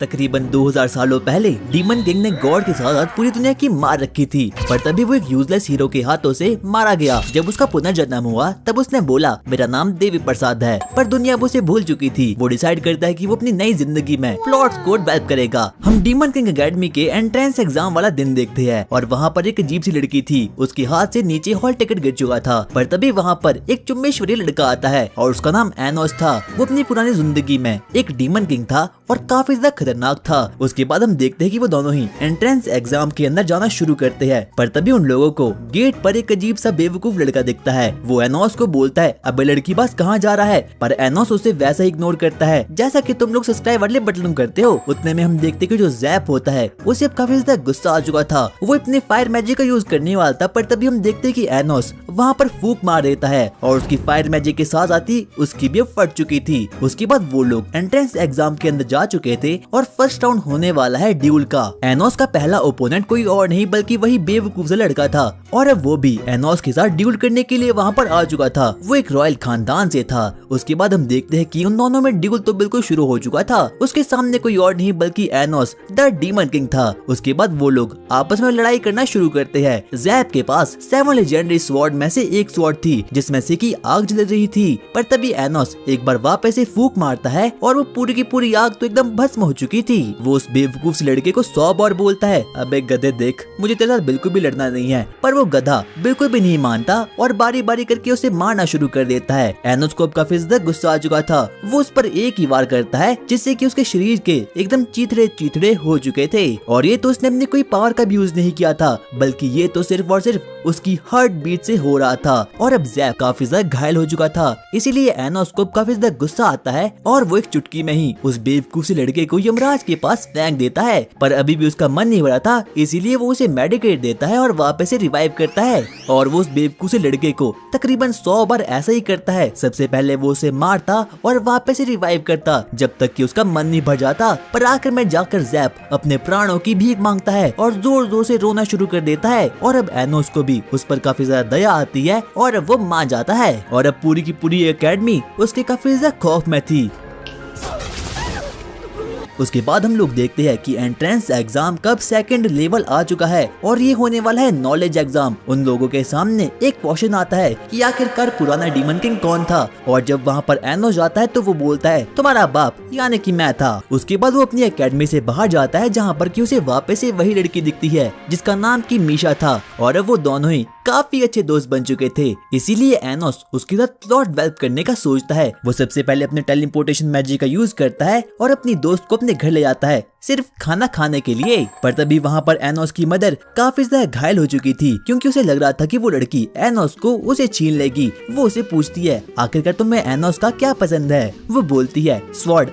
तकरीबन 2000 सालों पहले डीमन किंग ने गॉड के साथ पूरी दुनिया की मार रखी थी, पर तभी वो एक यूजलेस हीरो के हाथों से मारा गया। जब उसका पुनर्जन्म हुआ तब उसने बोला मेरा नाम देवी प्रसाद है, पर दुनिया उसे भूल चुकी थी। वो डिसाइड करता है कि वो अपनी नई जिंदगी में प्लॉट्स को डेवलप करेगा। हम डीमन किंग एकेडमी के एंट्रेंस एग्जाम वाला दिन देखते हैं और वहाँ पर एक अजीब सी लड़की थी। उसके हाथ से नीचे हॉल टिकट गिर चुका था, पर तभी वहाँ पर एक चुम्बेश्वरी लड़का आता है और उसका नाम एनोस था। वो अपनी पुरानी जिंदगी में एक डीमन किंग था और काफी ज्यादा खतरनाक था। उसके बाद हम देखते हैं कि वो दोनों ही एंट्रेंस एग्जाम के अंदर जाना शुरू करते हैं, पर तभी उन लोगों को गेट पर एक अजीब सा बेवकूफ लड़का दिखता है। वो एनोस को बोलता है अबे लड़की बस कहाँ जा रहा है, पर एनोस उसे वैसा ही इग्नोर करता है जैसा कि तुम लोग सब्सक्राइब वाले बटन करते हो। उतने में हम देखते कि जो जैप होता है उसे अब काफी ज्यादा गुस्सा आ चुका था। वो अपने फायर मैजिक का यूज करने वाला था, पर तभी हम देखते कि एनोस वहाँ पर फूक मार देता है और उसकी फायर मैजिक के साथ आती उसकी भी फट चुकी थी। उसके बाद वो लोग एंट्रेंस एग्जाम के अंदर जा चुके थे और फर्स्ट राउंड होने वाला है ड्यूल का। एनोस का पहला ओपोनेंट कोई और नहीं बल्कि वही बेवकूफ सा लड़का था और अब वो भी एनोस के साथ ड्यूल करने के लिए वहाँ पर आ चुका था। वो एक रॉयल खानदान से था। उसके बाद हम देखते हैं कि उन दोनों में ड्यूल तो बिल्कुल शुरू हो चुका था। उसके सामने कोई और नहीं बल्कि एनोस द डीमन किंग था। उसके बाद वो लोग आपस में लड़ाई करना शुरू करते हैं। जैप के पास 7 लेजेंडरी स्वॉर्ड में से एक स्वॉर्ड थी जिसमें से की आग जल रही थी, पर तभी एनोस एक बार वापस से फूक मारता है और वो पूरी की पूरी आग तो एकदम भस्म हो चुकी थी। वो उस बेवकूफ लड़के को 100 बार बोलता है अबे गधे देख मुझे तेरे साथ बिल्कुल भी लड़ना नहीं है, पर वो गधा बिल्कुल भी नहीं मानता और बारी बारी करके उसे मारना शुरू कर देता है। एनोस को अब काफी ज्यादा गुस्सा आ चुका था। वो उस पर एक ही वार करता है जिससे कि उसके शरीर के एकदम चीथड़े चीथड़े हो चुके थे। और ये तो उसने अपनी कोई पावर का भी यूज नहीं किया था, बल्कि ये तो सिर्फ और सिर्फ उसकी हार्ट बीट से हो रहा था। और अब जैप काफी ज्यादा घायल हो चुका था, इसीलिए एनोस को काफी ज्यादा गुस्सा आता है और वो एक चुटकी में ही उस बेवकूफ से लड़के को यमराज के पास फेंक देता है। पर अभी भी उसका मन नहीं भरा था, इसीलिए वो उसे मेडिकेट देता है और वापस से रिवाइव करता है। और वो उस बेवकूफ से लड़के को तकरीबन 100 बार ऐसा ही करता है। सबसे पहले वो उसे मारता और वापस से रिवाइव करता जब तक कि उसका मन नहीं भर जाता। पर आखिर में जाकर जैप अपने प्राणों की भीख मांगता है और जोर जोर से रोना शुरू कर देता है। और अब एनोस को भी उस पर काफी ज्यादा दया आती है और अब वो मान जाता है। और अब पूरी की पूरी एकेडमी उसके काफी ज्यादा खौफ में थी। उसके बाद हम लोग देखते हैं कि एंट्रेंस एग्जाम कब सेकंड लेवल आ चुका है और ये होने वाला है नॉलेज एग्जाम। उन लोगों के सामने एक क्वेश्चन आता है कि आखिरकार पुराना डीमन किंग कौन था, और जब वहाँ पर एनोस जाता है तो वो बोलता है तुम्हारा बाप यानी कि मैं था। उसके बाद वो अपनी एकेडमी से बाहर जाता है जहाँ पर कि उसे वापस से वही लड़की दिखती है जिसका नाम की मीशा था, और अब वो दोनों ही काफी अच्छे दोस्त बन चुके थे। इसीलिए एनोस उसके साथ प्लॉट डेवलप करने का सोचता है। वो सबसे पहले अपने टेलीपोर्टेशन मैजिक का यूज करता है और अपनी दोस्त को अपने घर ले जाता है सिर्फ खाना खाने के लिए। पर तभी वहाँ पर एनोस की मदर काफी ज्यादा घायल हो चुकी थी क्योंकि उसे लग रहा था कि वो लड़की एनोस को उसे छीन लेगी। वो उसे पूछती है आखिरकार तुम्हें एनोस का क्या पसंद है। वो बोलती है स्वॉर्ड,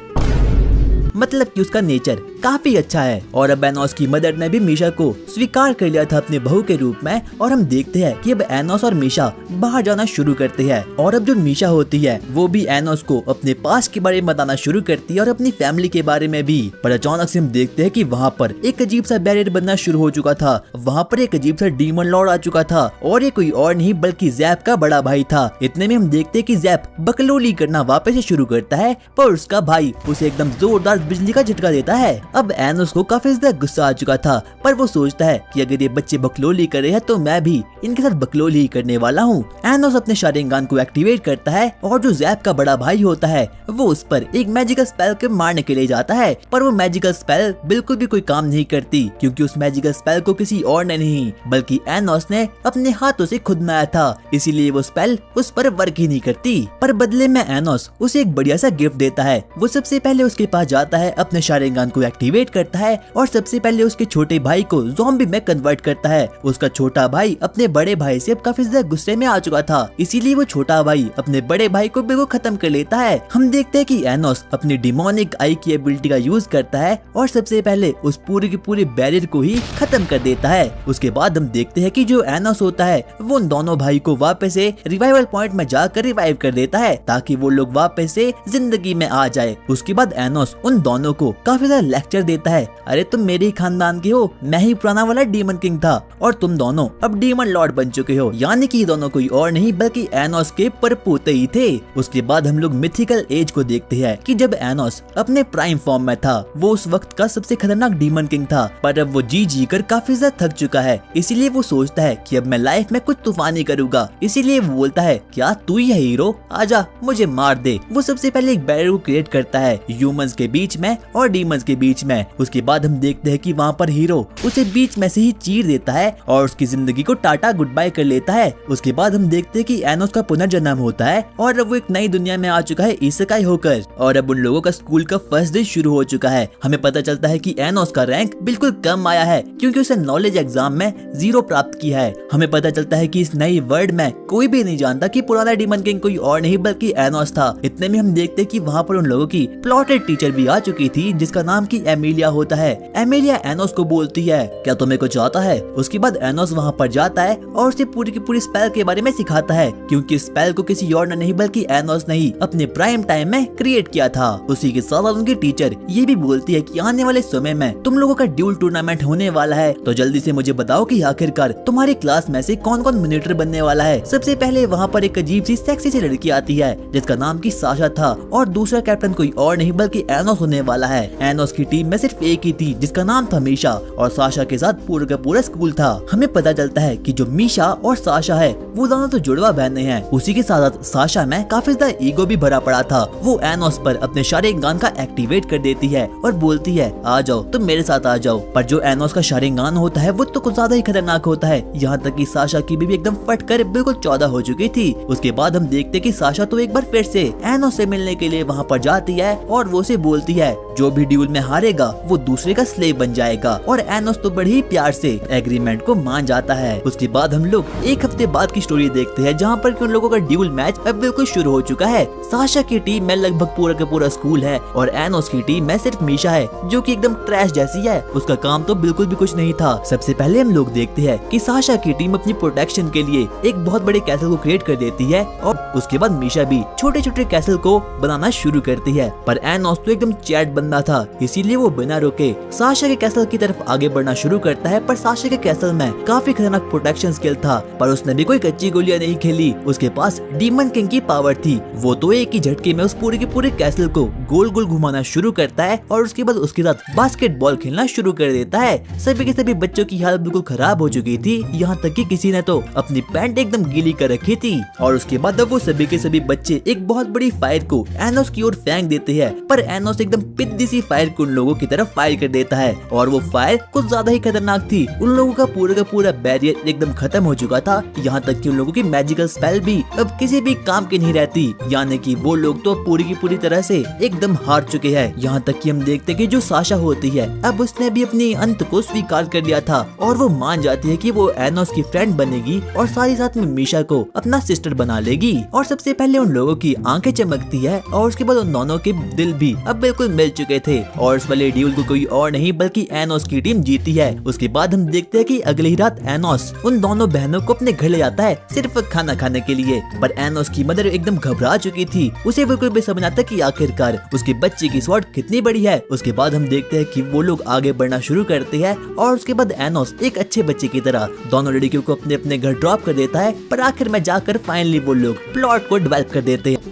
मतलब कि उसका नेचर काफी अच्छा है। और अब एनोस की मदर ने भी मीशा को स्वीकार कर लिया था अपने बहू के रूप में। और हम देखते हैं कि अब एनोस और मीशा बाहर जाना शुरू करते हैं। और अब जो मीशा होती है वो भी एनोस को अपने पास्ट के बारे में बताना शुरू करती है और अपनी फैमिली के बारे में भी। पर अचानक से हम देखते हैं कि वहाँ पर एक अजीब सा बैरियर बनना शुरू हो चुका था। वहाँ पर एक अजीब सा डीमन लॉर्ड आ चुका था और ये कोई और नहीं बल्कि जैप का बड़ा भाई था। इतने में हम देखते हैं कि जैप बकलोली करना वापस से शुरू करता है, पर उसका भाई उसे एकदम जोरदार बिजली का झटका देता है। अब एनोस को काफी ज्यादा गुस्सा आ चुका था, पर वो सोचता है कि अगर ये बच्चे बकलोली कर रहे हैं तो मैं भी इनके साथ बकलोली ही करने वाला हूँ। एनोस अपने शारिंगान को एक्टिवेट करता है और जो जैप का बड़ा भाई होता है वो उस पर एक मैजिकल स्पेल के मारने के लिए जाता है, पर वो मैजिकल स्पेल बिल्कुल भी कोई काम नहीं करती क्योंकि उस मैजिकल स्पेल को किसी और ने नहीं बल्कि एनोस ने अपने हाथों से खुद बनाया था, इसीलिए वो स्पेल उस पर वर्क ही नहीं करती। पर बदले में एनोस उसे एक बढ़िया सा गिफ्ट देता है। वो सबसे पहले उसके पास जाता है, अपने शारिंगान को एक्टिवेट करता है और सबसे पहले उसके छोटे भाई को ज़ॉम्बी में कन्वर्ट करता है। उसका छोटा भाई अपने बड़े भाई से अब काफी ज्यादा गुस्से में आ चुका था, इसीलिए वो छोटा भाई अपने बड़े भाई को बिल्कुल खत्म कर लेता है। हम देखते हैं कि एनोस अपनी डिमोनिक आई की एबिलिटी का यूज करता है और सबसे पहले उस पूरी की पूरी बैरियर को ही खत्म कर देता है। उसके बाद हम देखते हैं कि जो एनोस होता है वो उन दोनों भाई को वापस से रिवाइवल पॉइंट में जाकर रिवाइव कर देता है ताकि वो लोग वापस से जिंदगी में आ जाए। उसके बाद एनोस उन दोनों को काफी ज्यादा लेक्चर देता है, अरे तुम मेरे ही खानदान के हो, मैं ही पुराना वाला डीमन किंग था और तुम दोनों अब डीमन लॉर्ड बन चुके हो। यानी कि ये दोनों कोई और नहीं बल्कि एनोस के परपोते ही थे। उसके बाद हम लोग मिथिकल एज को देखते हैं कि जब एनोस अपने प्राइम फॉर्म में था, वो उस वक्त का सबसे खतरनाक डीमन किंग था, पर अब वो जी कर काफी ज्यादा थक चुका है। इसीलिए वो सोचता है कि अब मैं लाइफ में कुछ तूफानी करूंगा। इसीलिए वो बोलता है, क्या तू ही है हीरो, आजा मुझे मार दे। वो सबसे पहले एक बैरियर को क्रिएट करता है ह्यूमंस के बीच में और डीमंस के बीच में। उसके बाद हम देखते हैं कि वहाँ पर हीरो उसे बीच में से ही चीर देता है और उसकी जिंदगी को टाटा गुड बाय कर लेता है। उसके बाद हम देखते हैं कि एनोस का पुनर्जन्म होता है और अब वो एक नई दुनिया में आ चुका है इसेकाई होकर, और अब उन लोगों का स्कूल का फर्स्ट डे शुरू हो चुका है। हमें पता चलता है कि एनोस का रैंक बिल्कुल कम आया है क्योंकि उसे नॉलेज एग्जाम में 0 प्राप्त किया है। हमें पता चलता है कि इस नई वर्ल्ड में कोई भी नहीं जानता कि पुराना डीमन किंग कोई और नहीं बल्कि एनोस था। इतने में हम देखते हैं कि वहाँ पर उन लोगों की प्लॉटेड टीचर भी आ चुकी थी जिसका नाम की एमिलिया होता है। एमिलिया एनोस को बोलती है, क्या तुम्हें कुछ आता है? उसके बाद एनोस वहाँ पर जाता है और उसे पूरी की पूरी स्पेल के बारे में सिखाता है क्योंकि स्पेल को किसी और ने नहीं बल्कि एनोस ने ही अपने प्राइम टाइम में क्रिएट किया था। उसी के साथ उनकी टीचर ये भी बोलती है कि आने वाले समय में तुम लोगों का ड्यूल टूर्नामेंट होने वाला है, तो जल्दी से मुझे बताओ कि आखिरकार तुम्हारी क्लास में से कौन कौन मिनिटर बनने वाला है। सबसे पहले वहाँ पर एक अजीब सी सेक्सी सी लड़की आती है जिसका नाम की साशा था और दूसरा कैप्टन कोई और नहीं बल्कि एनोस होने वाला है। एनोस की टीम में सिर्फ एक ही थी जिसका नाम था मीशा और साशा के साथ पूरा का पूरा स्कूल था। हमें पता चलता है कि जो मीशा और साशा है वो दोनों तो जुड़वा बहनें हैं। उसी के साथ साशा में काफी ज्यादा ईगो भी भरा पड़ा था। वो एनोस पर अपने शारिंगान का एक्टिवेट कर देती है और बोलती है, आ जाओ तुम मेरे साथ आ जाओ। पर जो एनोस का शारिंगान होता है वो तो कुछ ज्यादा ही खतरनाक होता है, यहाँ तक कि साशा की बीवी एकदम फट कर बिल्कुल 14 हो चुकी थी। उसके बाद हम देखते कि साशा तो एक बार फिर से एनोस से मिलने के लिए वहाँ पर जाती है और वो उसे बोलती है जो भी ड्यूल में हारेगा वो दूसरे का स्लेव बन जाएगा, और एनोस तो बड़ी ही प्यार से एग्रीमेंट को मान जाता है। उसके बाद हम लोग एक हफ्ते बाद की स्टोरी देखते हैं जहाँ पर उन लोगों का ड्यूल मैच अब बिल्कुल शुरू हो चुका है। साशा की टीम में लगभग पूरा का पूरा स्कूल है और एनोस की टीम में सिर्फ मीशा है जो कि एकदम ट्रैश जैसी है। उसका काम तो बिल्कुल भी कुछ नहीं था। सबसे पहले हम लोग देखते हैं कि साशा की टीम अपनी प्रोटेक्शन के लिए एक बहुत बड़े कैसल को क्रिएट कर देती है और उसके बाद मीशा भी छोटे छोटे कैसल को बनाना शुरू करती है। पर एनोस तो एकदम चैट बंदा था, इसीलिए वो बिना रुके साशा के कैसल की तरफ आगे बढ़ना शुरू करता है। पर साशा के कैसल में काफी खतरनाक प्रोटेक्शन स्किल था, पर उसने भी कोई कच्ची गोलियां नहीं खेली। उसके पास डीमन किंग की पावर थी। वो तो एक ही झटके में उस पूरे के पूरे कैसल को गोल गोल घुमाना शुरू करता है और उसके बाद उसके साथ बास्केटबॉल खेलना शुरू कर देता है। सभी के सभी बच्चों की हालत बिल्कुल खराब हो चुकी थी, यहाँ तक कि किसी ने तो अपनी पैंट एकदम गीली कर रखी थी। और उसके बाद अब वो सभी के सभी बच्चे एक बहुत बड़ी फायर को एनोस की ओर फेंक देते हैं, पर एनोस एकदम पिद्दी सी फायर को उन लोगों की तरफ फायर कर देता है और वो फायर कुछ ज्यादा ही खतरनाक थी। उन लोगों का पूरा बैरियर एकदम खत्म हो चुका था, यहाँ तक कि उन लोगों की मैजिकल स्पेल भी अब किसी भी काम की नहीं रहती, यानी कि वो लोग तो पूरी की पूरी तरह से एकदम हार चुके हैं। यहाँ तक कि हम देखते कि जो साशा होती है अब उसने भी अपनी अंत को स्वीकार कर लिया था और वो मान जाती है कि वो एनोस की फ्रेंड बनेगी और साथ ही साथ में मीशा को अपना सिस्टर बना लेगी। और सबसे पहले उन लोगों की आंखें चमकती है और उसके बाद उन दोनों के दिल भी अब बिल्कुल मिल चुके थे और इस वाले ड्यूल को कोई और नहीं बल्कि एनोस की टीम जीती है। उसके बाद हम देखते हैं कि अगली ही रात एनोस उन दोनों बहनों को अपने घर ले जाता है सिर्फ खाना खाने के लिए, पर एनोस की मदर एकदम घबरा चुकी थी। उसे बिल्कुल भी समझ आता कि आखिरकार उसके बच्चे की स्वॉर्ड कितनी बड़ी है। उसके बाद हम देखते हैं कि वो लोग आगे बढ़ना शुरू करते हैं और उसके बाद एनोस एक अच्छे बच्चे की तरह दोनों लड़कियों को अपने अपने घर ड्रॉप कर देता है, पर आखिर में जाकर फाइनली वो लोग प्लॉट को डेवलप कर देते हैं।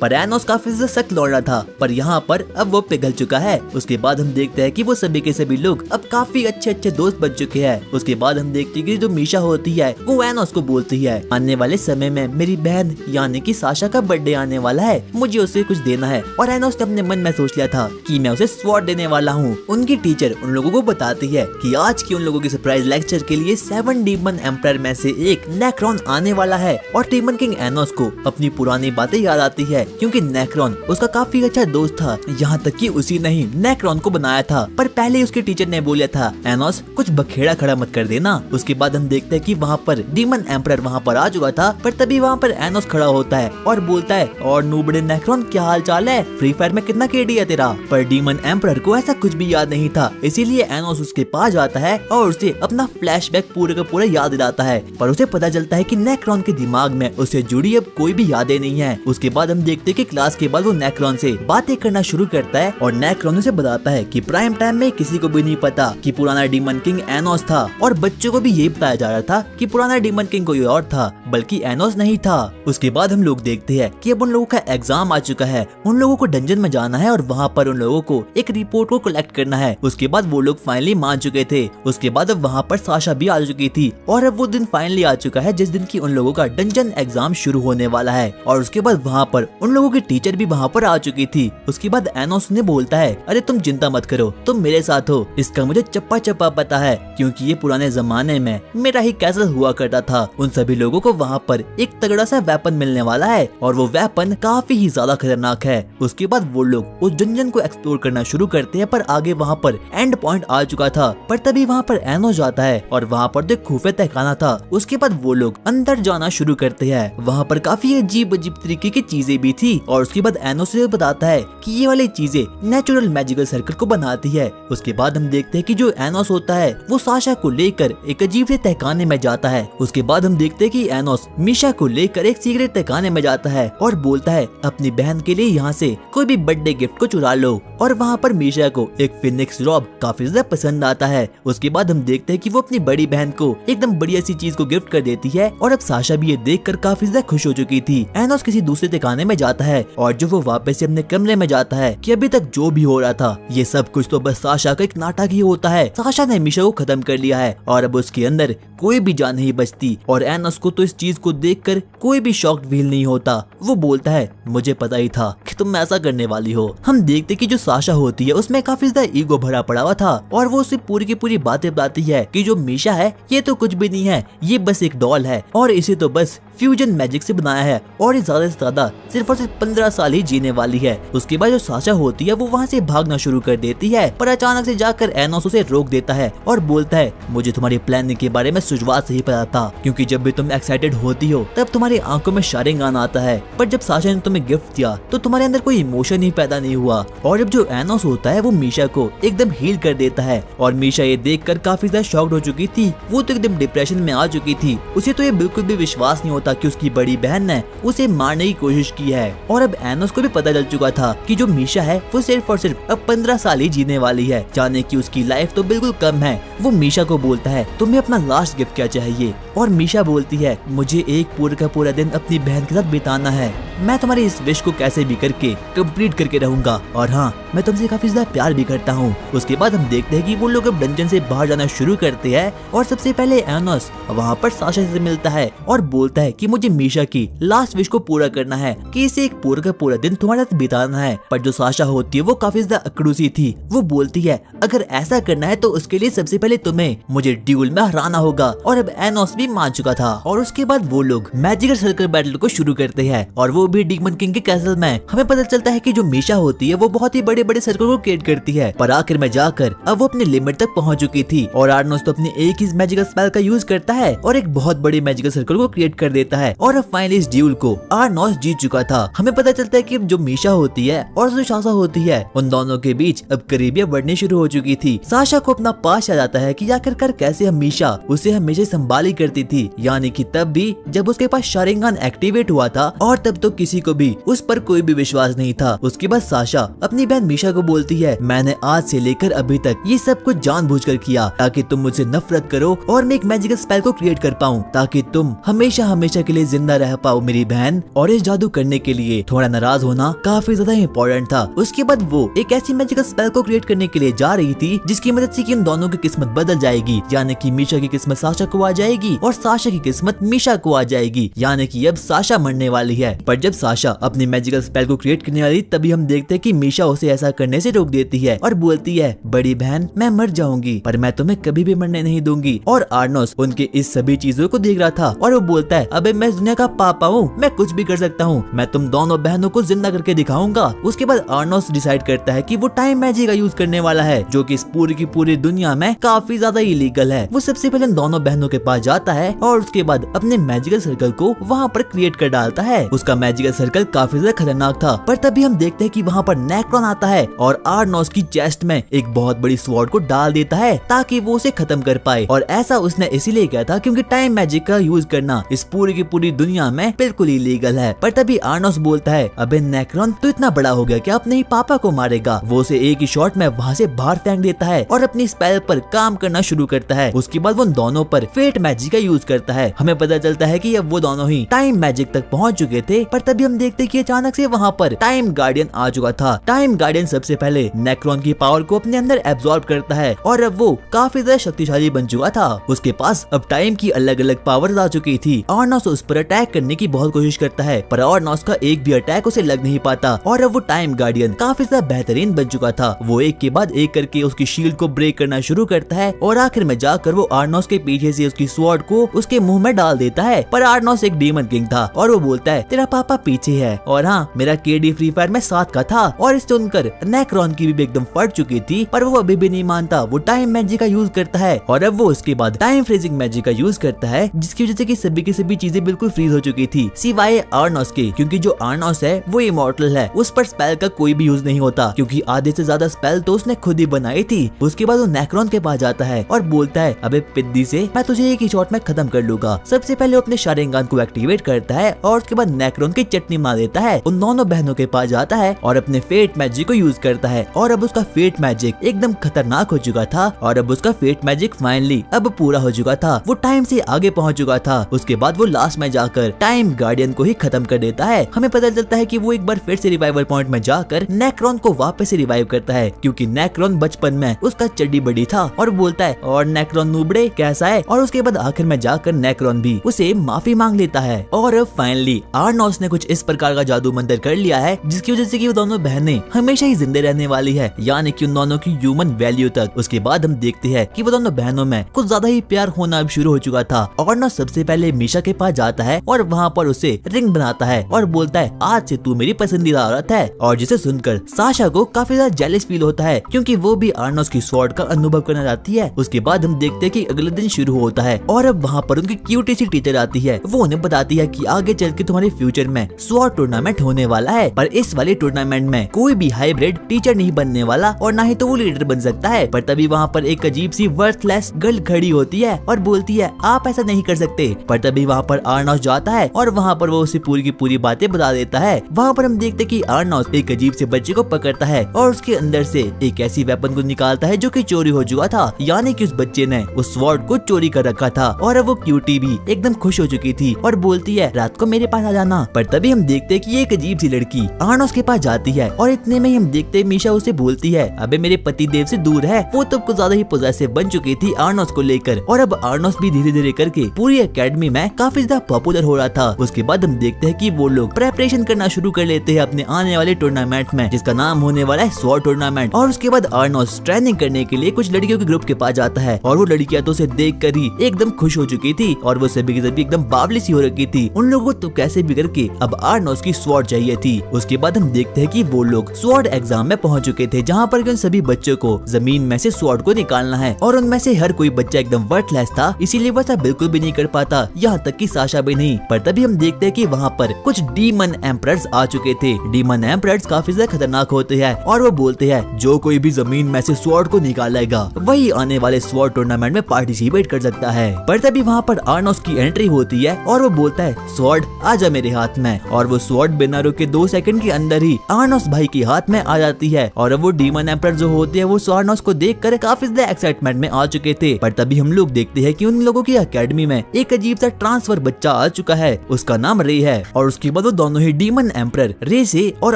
पर एनोस काफी सख्त लौड़ा था, पर यहाँ पर अब वो पिघल चुका है। उसके बाद हम देखते हैं कि वो सभी के सभी लोग अब काफी अच्छे अच्छे दोस्त बन चुके हैं। उसके बाद हम देखते हैं कि जो मीशा होती है वो एनोस को बोलती है, आने वाले समय में मेरी बहन यानी कि साशा का बर्थडे आने वाला है, मुझे उसे कुछ देना है। और एनोस ने अपने मन में सोच लिया था कि मैं उसे स्वॉर्ड देने वाला हूँ। उनकी टीचर उन लोगों को बताती है कि आज की उन लोगों की सरप्राइज लेक्चर के लिए 7 डीमन एम्पायर में से एक नेक्रोन आने वाला है। और डीमन किंग एनोस को अपनी पुरानी बातें याद जाती है क्योंकि नेक्रोन उसका काफी अच्छा दोस्त था। यहाँ तक कि उसी ने ही नेक्रोन को बनाया था, पर पहले उसके टीचर ने बोला था एनोस कुछ बखेड़ा खड़ा मत कर देना। उसके बाद हम देखते हैं कि वहाँ पर डीमन एम्परर वहाँ पर आ चुका था, पर तभी वहाँ पर एनोस खड़ा होता है और बोलता है और नूबड़े नेक्रोन क्या हाल चाल है, फ्री फायर में कितना केडी है तेरा। पर डीमन एम्परर को ऐसा कुछ भी याद नहीं था, इसीलिए एनोस उसके पास जाता है और उसे अपना फ्लैशबैक पूरे का पूरा याद दिलाता है। पर उसे पता चलता है कि नेक्रोन के दिमाग में उससे जुड़ी अब कोई भी यादें नहीं है। उसके बाद हम देखते हैं कि क्लास के बाद वो नेक्रोन से बातें करना शुरू करता है और नेक्रोन उसे बताता है कि प्राइम टाइम में किसी को भी नहीं पता कि पुराना डीमन किंग एनोस था, और बच्चों को भी ये बताया जा रहा था कि पुराना डीमन किंग कोई और था बल्कि एनोस नहीं था। उसके बाद हम लोग देखते हैं कि अब उन लोगों का एग्जाम आ चुका है, उन लोगों को डंजन में जाना है और वहाँ पर उन लोगों को एक रिपोर्ट को कलेक्ट करना है। उसके बाद वो लोग फाइनली मान चुके थे। उसके बाद अब वहाँ पर साशा भी आ चुकी थी और अब वो दिन फाइनली आ चुका है जिस दिन की उन लोगों का डंजन एग्जाम शुरू होने वाला है। और उसके बाद वहाँ पर उन लोगों की टीचर भी वहाँ पर आ चुकी थी। उसके बाद एनोस ने बोलता है अरे तुम चिंता मत करो, तुम मेरे साथ हो, इसका मुझे चप्पा चप्पा पता है क्योंकि ये पुराने जमाने में मेरा ही कैसल हुआ करता था। उन सभी लोगों को वहाँ पर एक तगड़ा सा वेपन मिलने वाला है और वो वेपन काफी ही ज्यादा खतरनाक है। उसके बाद वो लोग उस डंजन को एक्सप्लोर करना शुरू करते हैं, पर आगे वहाँ पर एंड पॉइंट आ चुका था। पर तभी वहाँ पर एनोस जाता है और वहाँ पर जो खुफिया तहखाना था उसके बाद वो लोग अंदर जाना शुरू करते हैं। वहाँ पर काफी अजीब अजीब तरीके की चीजें भी थी और उसके बाद एनोस से बताता है कि ये वाली चीजें नेचुरल मैजिकल सर्कल को बनाती है। उसके बाद हम देखते हैं कि जो एनोस होता है वो साशा को लेकर एक अजीब से तहखाने में जाता है। उसके बाद हम देखते हैं कि एनोस मीशा को लेकर एक सीक्रेट तहखाने में जाता है और बोलता है अपनी बहन के लिए यहाँ से कोई भी बर्थडे गिफ्ट को चुरा लो। और वहाँ पर मीशा को एक फिनिक्स रॉब काफी ज्यादा पसंद आता है। उसके बाद हम देखते हैं कि वो अपनी बड़ी बहन को एकदम बढ़िया सी चीज को गिफ्ट कर देती है और अब साशा भी ये देखकर काफी ज्यादा खुश हो चुकी थी। एनोस किसी दूसरे तहखाने में जाता है और जो वो वापस से अपने कमरे में जाता है कि अभी तक जो भी हो रहा था ये सब कुछ तो बस साशा का एक नाटक ही होता है। साशा ने मीशा को खत्म कर लिया है और अब उसके अंदर कोई भी जान नहीं बचती और एनोस को तो इस चीज को देखकर कोई भी शॉक्ड फील नहीं होता। वो बोलता है मुझे पता ही था कि तुम ऐसा करने वाली हो। हम देखते कि जो साशा होती है उसमें काफी ज्यादा ईगो भरा पड़ा हुआ था और वो उसे पूरी की पूरी बातें बताती है कि जो मीशा है ये तो कुछ भी नहीं है, ये बस एक डॉल है और इसे तो बस फ्यूजन मैजिक से बनाया है और ये ज्यादा से ज्यादा सिर्फ और सिर्फ 15 साल ही जीने वाली है। उसके बाद जो साशा होती है वो वहाँ से भागना शुरू कर देती है, पर अचानक से जाकर एनोस उसे रोक देता है और बोलता है मुझे तुम्हारी प्लानिंग के बारे में शुरुआत से ही पता था, क्योंकि जब भी तुम एक्साइटेड होती हो तब तुम्हारी आंखों में शारिंगान आता है, पर जब साशा ने तुम्हें गिफ्ट दिया तो तुम्हारे अंदर कोई इमोशन ही पैदा नहीं हुआ। और अब जो एनोस होता है वो मीशा को एकदम हील कर देता है और मीशा ये देखकर काफी ज्यादा शॉक्ड हो चुकी थी। वो तो एकदम डिप्रेशन में आ चुकी थी। उसे तो ये बिल्कुल भी विश्वास नहीं होता कि उसकी बड़ी बहन ने उसे मारने की कोशिश की है। और अब एनोस को भी पता चल चुका था कि जो मीशा है वो सिर्फ और सिर्फ अब 15 साल ही जीने वाली है, जाने की उसकी लाइफ तो बिल्कुल कम है। वो मीशा को बोलता है तुम्हें अपना लास्ट गिफ्ट क्या चाहिए, और मीशा बोलती है मुझे एक पूरा का पूरा दिन अपनी बहन के साथ बिताना है, मैं तुम्हारी इस विश को कैसे भी करके कंप्लीट करके रहूंगा, और हाँ मैं तुमसे काफी ज्यादा प्यार भी करता हूँ। उसके बाद हम देखते हैं कि वो लोग अब डंजन से बाहर जाना शुरू करते हैं और सबसे पहले एनोस वहाँ पर साशा से मिलता है और बोलता है कि मुझे मीशा की लास्ट विश को पूरा करना है कि इसे एक पूरा का पूरा दिन तुम्हारे साथ बिताना है। पर जो साशा होती है वो काफी ज्यादा अकड़ूसी थी। वो बोलती है अगर ऐसा करना है तो उसके लिए सबसे पहले तुम्हें मुझे ड्यूल में हराना होगा, और अब एनोस भी मान चुका था। और उसके बाद वो लोग मैजिकल सर्कल बैटल को शुरू करते हैं और वो भी डीमन किंग के कैसल में। हमें पता चलता है कि जो मीशा होती है वो बहुत ही बड़े बड़े सर्कल को क्रिएट करती है, पर आखिर में जाकर अब वो अपने लिमिट तक पहुंच चुकी थी और आर्नोस तो अपने एक ही मैजिकल स्पेल का यूज करता है और एक बहुत बड़ी मैजिकल सर्कल को क्रिएट कर देता है और अब फाइनली इस ड्यूल को आर्नोस जीत चुका था। हमें पता चलता है कि जो मीशा होती है और जो साशा होती है उन दोनों के बीच अब करीबियां बढ़नी शुरू हो चुकी थी। साशा को अपना पास याद आता है कि आखिरकार कैसे हम मीशा उसे हमेशा संभाली करती थी, यानी कि तब भी जब उसके पास शारिंगान एक्टिवेट हुआ था और तब तो किसी को भी उस पर कोई भी विश्वास नहीं था। उसके बाद साशा अपनी बहन मीशा को बोलती है मैंने आज से लेकर अभी तक ये सब कुछ जानबूझकर किया ताकि तुम मुझसे नफरत करो और मैं एक मैजिकल स्पेल को क्रिएट कर पाऊं ताकि तुम हमेशा हमेशा के लिए जिंदा रह पाओ मेरी बहन। और इस जादू करने के लिए थोड़ा नाराज होना काफी ज्यादा इम्पोर्टेंट था। उसके बाद वो एक ऐसी मैजिकल स्पेल को क्रिएट करने के लिए जा रही थी जिसकी मदद से कि इन दोनों की किस्मत बदल जाएगी, यानी कि मीशा की किस्मत साशा को आ जाएगी और साशा की किस्मत मीशा को आ जाएगी, यानी कि अब साशा मरने वाली है। पर जब साशा अपनी मैजिकल स्पेल को क्रिएट करने वाली तभी हम देखते हैं कि मीशा उसे ऐसा करने से रोक देती है और बोलती है बड़ी बहन मैं मर जाऊंगी पर मैं तुम्हें कभी भी मरने नहीं दूंगी। और आर्नोस उनके इस सभी चीजों को देख रहा था और वो बोलता है अबे मैं इस दुनिया का पापा हूँ, मैं कुछ भी कर सकता हूँ, मैं तुम दोनों बहनों को जिंदा करके दिखाऊंगा। उसके बाद आर्नोस डिसाइड करता है कि वो टाइम मैजिक का यूज करने वाला है जो कि इस पूरी की पूरी दुनिया में काफी ज्यादा इलीगल है। वो सबसे पहले दोनों बहनों के पास जाता है और उसके बाद अपने मैजिकल सर्कल को वहाँ पर क्रिएट कर डालता है। उसका मैजिकल सर्कल काफी ज्यादा खतरनाक था पर तभी हम देखते हैं कि वहाँ पर नेक्रोन आता है और आर्नोस की चेस्ट में एक बहुत बड़ी स्वॉर्ड को डाल देता है ताकि वो उसे खत्म कर पाए। और ऐसा उसने इसीलिए किया था क्योंकि टाइम मैजिक का यूज करना इस पूरी की पूरी दुनिया में बिल्कुल इलीगल है। पर तभी आर्नोस बोलता है अबे नेक्रोन तो इतना बड़ा हो गया कि अपने ही पापा को मारेगा। वो उसे एक ही शॉट में वहाँ से बाहर फेंक देता है और अपनी स्पेल पर काम करना शुरू करता है। उसके बाद वो दोनों पर फेट मैजिक का यूज करता है। हमें पता चलता है कि अब वो दोनों ही टाइम मैजिक तक पहुँच चुके थे पर तभी हम देखते कि अचानक से वहाँ पर टाइम गार्डियन आ चुका था। टाइम गार्डियन सबसे पहले नेक्रोन की पावर को अपने अंदर एब्जॉर्ब करता है और अब वो काफी ज्यादा शक्तिशाली बन चुका था। उसके पास अब टाइम की अलग अलग पावर्स आ चुकी थी। आर्नोस उस पर अटैक करने की बहुत कोशिश करता है पर आर्नोस का एक भी अटैक उसे लग नहीं पाता और अब वो टाइम गार्डियन काफी ज्यादा बेहतरीन बन चुका था। वो एक के बाद एक करके उसकी शील्ड को ब्रेक करना शुरू करता है और आखिर में जाकर वो आर्नोस के पीछे से उसकी स्वॉर्ड को उसके मुंह में डाल देता है। पर आर्नोस एक डीमन किंग था और वो बोलता है तेरा पापा पीछे है और हाँ मेरा केडी फ्री फायर में साथ का था। और इस सुनकर नेक्रोन की भी एकदम फट चुकी थी पर वो अभी भी नहीं मानता। वो टाइम मैजिक का यूज करता है और अब वो उसके बाद टाइम फ्रीजिंग मैजिक का यूज करता है जिसकी वजह से कि सभी की सभी चीजें बिल्कुल फ्रीज हो चुकी थी सिवाय आर्नोस के, क्योंकि जो आर्नोस है वो इमॉर्टल है, उस पर स्पेल का कोई भी यूज नहीं होता क्योंकि आधे से ज्यादा स्पेल तो उसने खुद ही बनाई थी। उसके बाद वो नेक्रोन के पास जाता है और बोलता है अबे पिद्दी से मैं तुझे एक ही शॉट में खत्म कर लूंगा। सबसे पहले वो अपने शारिंगान को एक्टिवेट करता है और उसके बाद नेक्रोन की चटनी मार देता है। उन दोनों बहनों के पास जाता है और अपने फेट मैजिक को यूज करता है और अब उसका फेट मैजिक एकदम खतरनाक हो चुका था और अब उसका फेट मैजिक फाइनली अब पूरा हो चुका था। वो टाइम से आगे पहुंच चुका था। उसके बाद वो लास्ट में जाकर टाइम गार्डियन को ही खत्म कर देता है। हमें पता चलता है कि वो एक बार फिर से रिवाइवल पॉइंट में जाकर नेक्रोन को वापस से रिवाइव करता है क्योंकि नेक्रोन बचपन में उसका चड्डी बड़ी था और बोलता है और नेक्रोन नूबड़े कैसा है। और उसके बाद आखिर में जाकर नेक्रोन भी उसे माफी मांग लेता है और अब फाइनली आर्नोस ने कुछ इस प्रकार का जादू मंत्र कर लिया है जिसकी वजह से कि वो दोनों बहनें हमेशा ही जिंदे रहने वाली है, यानी कि उन दोनों की ह्यूमन वैल्यू तक। उसके बाद हम देखते हैं कि वो दोनों बहनों में कुछ ज्यादा ही प्यार होना अब शुरू हो चुका था। आर्नोस सबसे पहले मीशा के पास जाता है और वहाँ पर उसे रिंग बनाता है और बोलता है आज से तू मेरी पसंदीदा औरत है। और जिसे सुनकर साशा को काफी ज्यादा जेलस फील होता है क्योंकि वो भी आर्नोस की स्वॉर्ड का अनुभव करना चाहती है। उसके बाद हम देखते हैं कि अगले दिन शुरू होता है और अब वहाँ पर उनकी क्यूटी सी टीचर आती है। वो उन्हें बताती है कि आगे चल के तुम्हारे फ्यूचर में स्वॉर्ड टूर्नामेंट होने वाला है पर इस वाले टूर्नामेंट में कोई भी हाइब्रिड टीचर नहीं बनने वाला और ना ही तो वो लीडर बन सकता है। पर तभी वहाँ पर एक अजीब सी वर्थलेस गर्ल खड़ी होती है और बोलती है आप ऐसा नहीं कर सकते। पर तभी वहाँ पर आर्नोस जाता है और वहाँ पर वो उसे पूरी की पूरी बातें बता देता है। वहाँ पर हम देखते कि आर्नोस एक अजीब से बच्चे को पकड़ता है और उसके अंदर से एक ऐसी वेपन को निकालता है जो कि चोरी हो चुका था, यानी कि उस बच्चे ने उस स्वॉर्ड को चोरी कर रखा था। और अब वो क्यूटी भी एकदम खुश हो चुकी थी और बोलती है रात को मेरे पास आ जाना। पर तभी हम देखते कि एक अजीब सी लड़की आर्नोस के पास जाती है और इतने में हम देखते मीशा उसे बोलती है अबे मेरे पति देव से दूर है। वो तो कुछ ज्यादा ही पोजेसिव बन चुकी थी आर्नोस को लेकर और अब आर्नोस भी धीरे धीरे करके पूरी एकेडमी में काफी ज्यादा पॉपुलर हो रहा था। उसके बाद हम देखते हैं कि वो लोग प्रेपरेशन करना शुरू कर लेते हैं अपने आने वाले टूर्नामेंट में जिसका नाम होने वाला है स्वॉर्ड टूर्नामेंट। और उसके बाद आर्नोस ट्रेनिंग करने के लिए कुछ लड़कियों के ग्रुप के पास जाता है और वो लड़कियां तो उसे देख कर ही एकदम खुश हो चुकी थी और वो सभी की सभी एकदम बावली सी हो रखी थी। उन लोगों को तो कैसे भी करके अब आर्नोस की स्वॉर्ड चाहिए थी। उसके बाद हम देखते हैं कि वो लोग स्वॉर्ड एग्जाम में पहुंच चुके थे जहाँ पर उन सभी बच्चों को जमीन में से स्वॉर्ड को निकालना है और उनमें से हर कोई बच्चा एकदम वर्थलेस था, इसीलिए वो ऐसा बिल्कुल भी नहीं कर पाता, यहाँ तक कि साशा भी नहीं। पर तभी हम देखते हैं कि वहाँ पर कुछ डीमन एम्परर्स आ चुके थे। डीमन एम्परर्स काफी ज्यादा खतरनाक होते हैं और वो बोलते हैं जो कोई भी जमीन में से स्वॉर्ड को निकालेगा वही आने वाले स्वॉर्ड टूर्नामेंट में पार्टिसिपेट कर सकता है। पर तभी वहाँ पर आर्नोस की एंट्री होती है और वो बोलता है स्वॉर्ड आजा मेरे हाथ में। और वो स्वॉर्ड बिना रुके 2 सेकंड के अंदर ही आर्नोस भाई के हाथ में आ जाती है। और अब वो डीमन एम्परर जो होती है वो आर्नोस को देखकर काफी ज्यादा एक्साइटमेंट में आ चुके थे। पर तभी हम लोग देखते हैं कि उन लोगों की एकेडमी में एक अजीब सा ट्रांसफर बच्चा आ चुका है, उसका नाम रे है। और उसके बाद वो दोनों ही डीमन एम्परर रे से और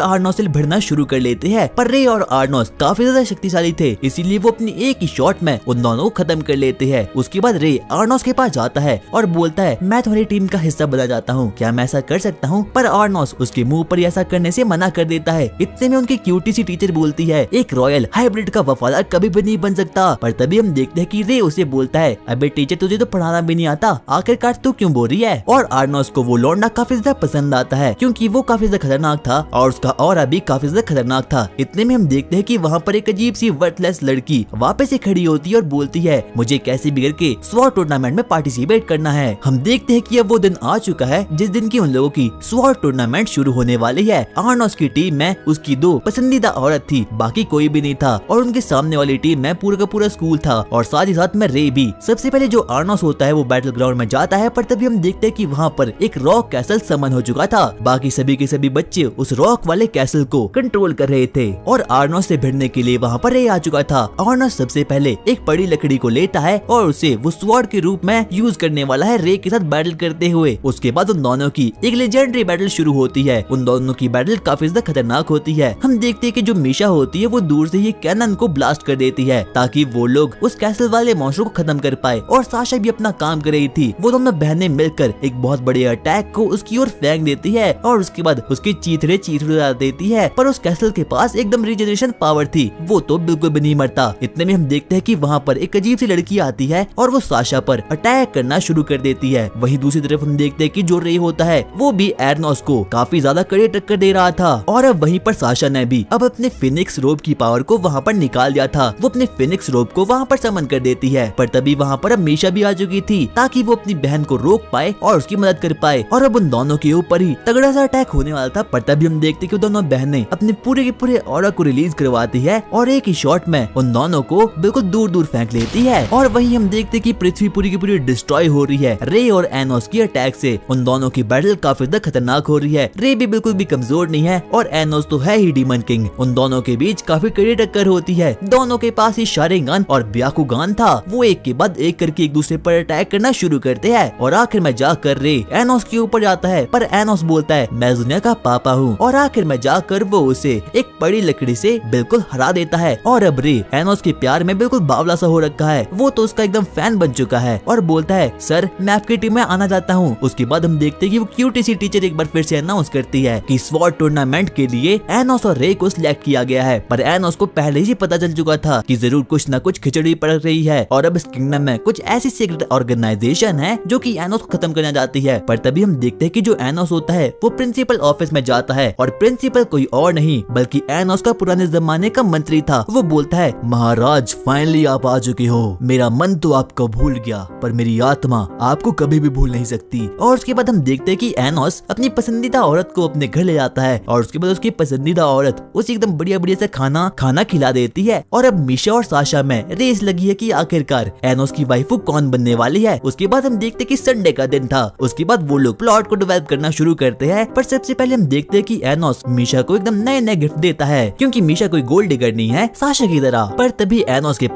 आर्नोस से भिड़ना शुरू कर लेते हैं। पर रे और आर्नोस काफी ज्यादा शक्तिशाली थे, इसीलिए वो अपनी एक ही शॉट में उन दोनों को खत्म कर लेते हैं। उसके बाद रे आर्नोस के पास जाता है और बोलता है मैं तुम्हारी टीम का हिस्सा बना जाता हूँ, क्या मैं ऐसा कर सकता हूँ? हूँ, पर आर्नोस उसके मुंह पर ऐसा करने से मना कर देता है। इतने में उनकी क्यूटी सी टीचर बोलती है, एक रॉयल हाइब्रिड का वफादार कभी भी नहीं बन सकता। पर तभी हम देखते हैं कि रे उसे बोलता है, अबे टीचर तुझे तो पढ़ाना भी नहीं आता, आखिरकार तू क्यों बोल रही है। और आर्नोस को वो लौंडा काफी ज्यादा पसंद आता है क्योंकि वो काफी ज्यादा खतरनाक था और उसका ऑरा भी काफी ज्यादा खतरनाक था। इतने में हम देखते हैं कि वहाँ पर एक अजीब सी वर्थलेस लड़की वापस से खड़ी होती है और बोलती है, मुझे कैसे भी करके स्वॉर्ड टूर्नामेंट में पार्टिसिपेट करना है। हम देखते हैं कि अब वो दिन आ चुका है जिस दिन की उन लोगों की स्वॉर्ड टूर्नामेंट शुरू होने वाली है। आर्नोस की टीम में उसकी 2 पसंदीदा औरत थी, बाकी कोई भी नहीं था। और उनके सामने वाली टीम में पूरा का पूरा स्कूल था और साथ ही साथ में रे भी। सबसे पहले जो आर्नोस होता है वो बैटल ग्राउंड में जाता है, पर तभी हम देखते हैं कि वहाँ पर एक रॉक कैसल समन हो चुका था। बाकी सभी के सभी बच्चे उस रॉक वाले कैसल को कंट्रोल कर रहे थे और आर्नोस से भिड़ने के लिए वहाँ पर रे आ चुका था। आर्नोस सबसे पहले एक बड़ी लकड़ी को लेता है और उसे वो स्वॉर्ड के रूप में यूज करने वाला है रे के साथ बैटल करते हुए। उसके बाद उन दोनों की एक लेजेंडरी बैटल शुरू होती है। उन दोनों की बैटल काफी ज्यादा खतरनाक होती है। हम देखते हैं कि जो मीशा होती है वो दूर से ही कैनन को ब्लास्ट कर देती है ताकि वो लोग उस कैसल वाले मॉन्स्टर को खत्म कर पाए। और साशा भी अपना काम कर रही थी। वो दोनों बहनें मिलकर एक बहुत बड़े अटैक को उसकी ओर फेंक देती है और उसके बाद उसके चीथड़े उड़ा देती है। पर उस कैसल के पास एकदम रीजनरेशन पावर थी, वो तो बिल्कुल भी नहीं मरता। इतने में हम देखते हैं कि वहाँ पर एक अजीब सी लड़की आती है और वो साशा पर अटैक करना शुरू कर देती है। वहीं दूसरी तरफ हम देखते हैं कि जो रे होता है वो भी आर्नोस को काफी ज्यादा कड़ी टक्कर दे रहा था। और अब वहीं पर साशा ने भी अब अपने फिनिक्स रोब की पावर को वहाँ पर निकाल दिया था। वो अपने फिनिक्स रोब को वहाँ पर समन कर देती है। पर तभी वहाँ पर अब मीशा भी आ चुकी थी ताकि वो अपनी बहन को रोक पाए और उसकी मदद कर पाए। और अब उन दोनों के ऊपर ही तगड़ा सा अटैक होने वाला था। पर तभी हम देखते कि दोनों बहनें अपने पूरे के पूरे ऑरा को रिलीज करवाती है और एक ही शॉट में उन दोनों को बिल्कुल दूर दूर फेंक लेती है। और वहीं हम देखते कि पृथ्वी पूरी की पूरी डिस्ट्रॉय हो रही है रे और एनोस की अटैक से। उन दोनों की बैटल काफी ज्यादा खतरनाक हो रही है। रे भी बिल्कुल भी कमजोर नहीं है और एनोस तो है ही डीमन किंग। उन दोनों के बीच काफी कड़ी टक्कर होती है। दोनों के पास ही शारिंगन और ब्याकुगान था। वो एक के बाद एक करके एक दूसरे पर अटैक करना शुरू करते हैं और आखिर में जाकर रे एनोस के ऊपर जाता है। पर एनोस बोलता है, मैं दुनिया का पापा हूँ। और आखिर में जाकर वो उसे एक बड़ी लकड़ी से बिल्कुल हरा देता है। और अब रे एनोस के प्यार में बिल्कुल बावला सा हो रखा है। वो तो उसका एकदम फैन बन चुका है और बोलता है, सर मैं आपकी टीम में आना चाहता हूँ। उसके बाद हम देखते हैं कि वो क्यूटी सी टीचर एक बार फिर से अनाउंस करती है कि स्वॉर्ड टूर्नामेंट के लिए एनोस और रे को सिलेक्ट किया गया है। पर एनोस को पहले ही पता चल चुका था कि जरूर कुछ न कुछ खिचड़ी पड़ रही है और अब इस किंगडम में कुछ ऐसी सीक्रेट ऑर्गेनाइजेशन है जो कि एनोस को खत्म करना चाहती है। पर तभी हम देखते हैं कि जो एनोस होता है वो प्रिंसिपल ऑफिस में जाता है और प्रिंसिपल कोई और नहीं बल्कि एनोस का पुराने जमाने का मंत्री था। वो बोलता है, महाराज फाइनली आप आ चुके हो। मेरा मन तो आपको भूल गया पर मेरी आत्मा आपको कभी भी भूल नहीं सकती। और उसके बाद हम देखते हैं कि एनोस अपनी पसंदीदा औरत को अपने घर ले जाता है और उसके बाद उसकी पसंदीदा औरत उसे एकदम बढ़िया बढ़िया से खाना खिला देती है। और अब मीशा और साशा में रेस लगी है कि आखिरकार एनोस की वाइफ कौन बनने वाली है। उसके बाद हम देखते हैं कि संडे का दिन था। उसके बाद वो लोग प्लॉट को डेवलप करना शुरू करते हैं। पर सबसे पहले हम देखते हैं कि एनोस मीशा को एकदम नए नए गिफ्ट देता है क्योंकि मीशा कोई गोल्ड डिगर नहीं है साशा की तरह। पर तभी एनोस के